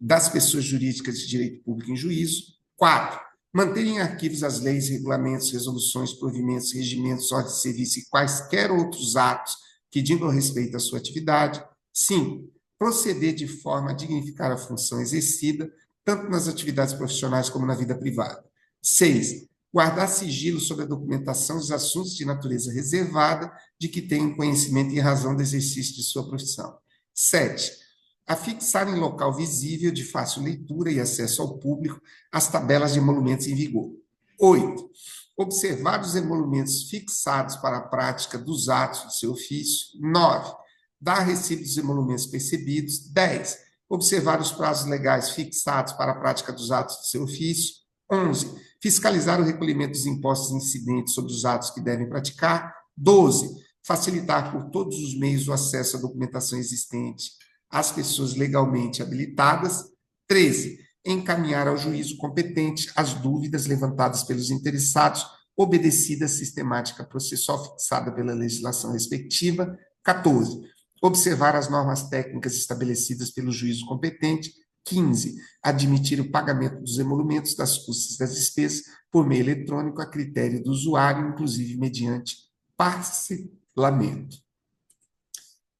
das pessoas jurídicas de direito público em juízo. 4. Manter em arquivos as leis, regulamentos, resoluções, provimentos, regimentos, ordens de serviço e quaisquer outros atos que digam respeito à sua atividade. 5. Proceder de forma a dignificar a função exercida, tanto nas atividades profissionais como na vida privada. 6. Guardar sigilo sobre a documentação dos assuntos de natureza reservada de que tenham conhecimento em razão do exercício de sua profissão. 7. Afixar em local visível, de fácil leitura e acesso ao público, as tabelas de emolumentos em vigor. 8. Observar os emolumentos fixados para a prática dos atos do seu ofício. 9. Dar recibo dos emolumentos percebidos. 10. Observar os prazos legais fixados para a prática dos atos do seu ofício. 11. Fiscalizar o recolhimento dos impostos incidentes sobre os atos que devem praticar. 12. Facilitar por todos os meios o acesso à documentação existente às pessoas legalmente habilitadas. 13. Encaminhar ao juízo competente as dúvidas levantadas pelos interessados, obedecida a sistemática processual fixada pela legislação respectiva. 14. Observar as normas técnicas estabelecidas pelo juízo competente. 15. Admitir o pagamento dos emolumentos, das custas e das despesas por meio eletrônico a critério do usuário, inclusive mediante parcelamento.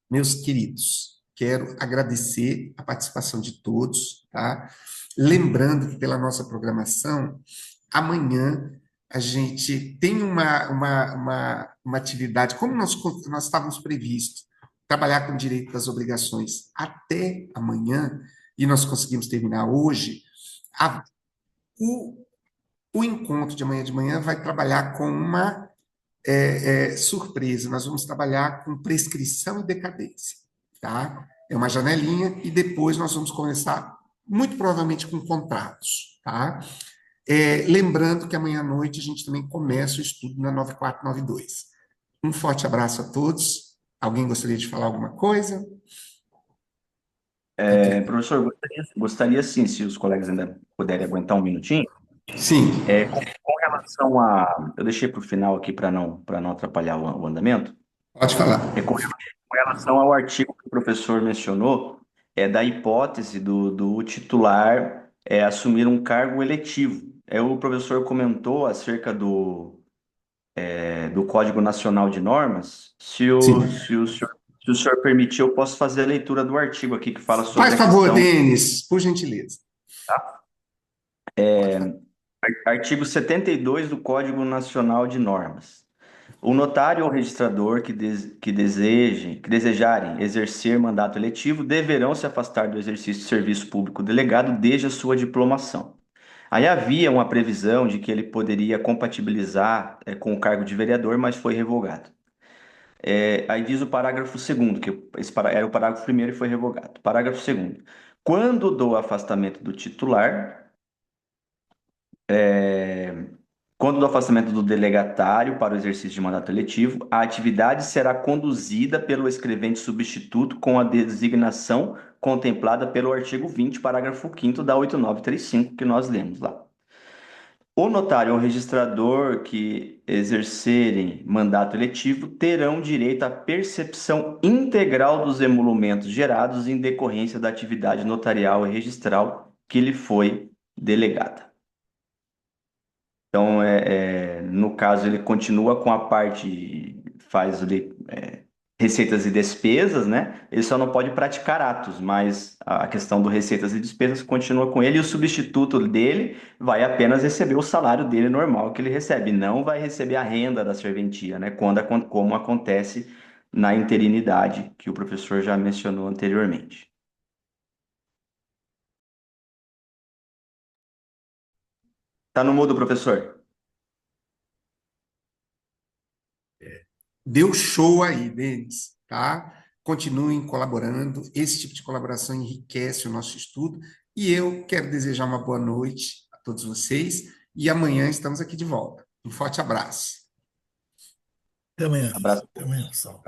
Meus queridos, quero agradecer a participação de todos, tá? Lembrando que pela nossa programação, amanhã a gente tem uma atividade, como nós estávamos previstos, trabalhar com direito das obrigações até amanhã, e nós conseguimos terminar hoje, o, o encontro de manhã vai trabalhar com uma surpresa. Nós vamos trabalhar com prescrição e decadência, tá? É uma janelinha e depois nós vamos começar, muito provavelmente, com contratos, tá? Lembrando que amanhã à noite a gente também começa o estudo na 9492. Um forte abraço a todos. Alguém gostaria de falar alguma coisa? Professor, gostaria sim, se os colegas ainda puderem aguentar um minutinho. Sim, Com relação a. Eu deixei para o final aqui para não atrapalhar o andamento. pode falar. Com relação ao artigo que o professor mencionou, da hipótese do titular assumir um cargo eletivo. O professor comentou acerca do Código Nacional de Normas. Se o senhor permitir, eu posso fazer a leitura do artigo aqui que fala sobre Faz a favor, questão. Denis, por gentileza. Artigo 72 do Código Nacional de Normas. O notário ou registrador que desejarem exercer mandato eletivo deverão se afastar do exercício de serviço público delegado desde a sua diplomação. Aí havia uma previsão de que ele poderia compatibilizar com o cargo de vereador, mas foi revogado. Aí diz o parágrafo 2º, que era o parágrafo 1º e foi revogado. Parágrafo 2º. Quando do afastamento do titular, quando do afastamento do delegatário para o exercício de mandato eletivo, a atividade será conduzida pelo escrevente substituto com a designação contemplada pelo artigo 20, parágrafo 5º da 8935, que nós lemos lá. O notário ou registrador que exercerem mandato eletivo terão direito à percepção integral dos emolumentos gerados em decorrência da atividade notarial e registral que lhe foi delegada. Então, no caso, ele continua com a parte, faz ali, receitas e despesas, né? Ele só não pode praticar atos, mas a questão do receitas e despesas continua com ele, e o substituto dele vai apenas receber o salário dele normal que ele recebe, não vai receber a renda da serventia, né? Como acontece na interinidade, que o professor já mencionou anteriormente. Tá no mudo, professor? Deu show aí, Denis, tá? Continuem colaborando. Esse tipo de colaboração enriquece o nosso estudo. E eu quero desejar uma boa noite a todos vocês. E amanhã estamos aqui de volta. Um forte abraço. Até amanhã. Abraço. Até amanhã, pessoal.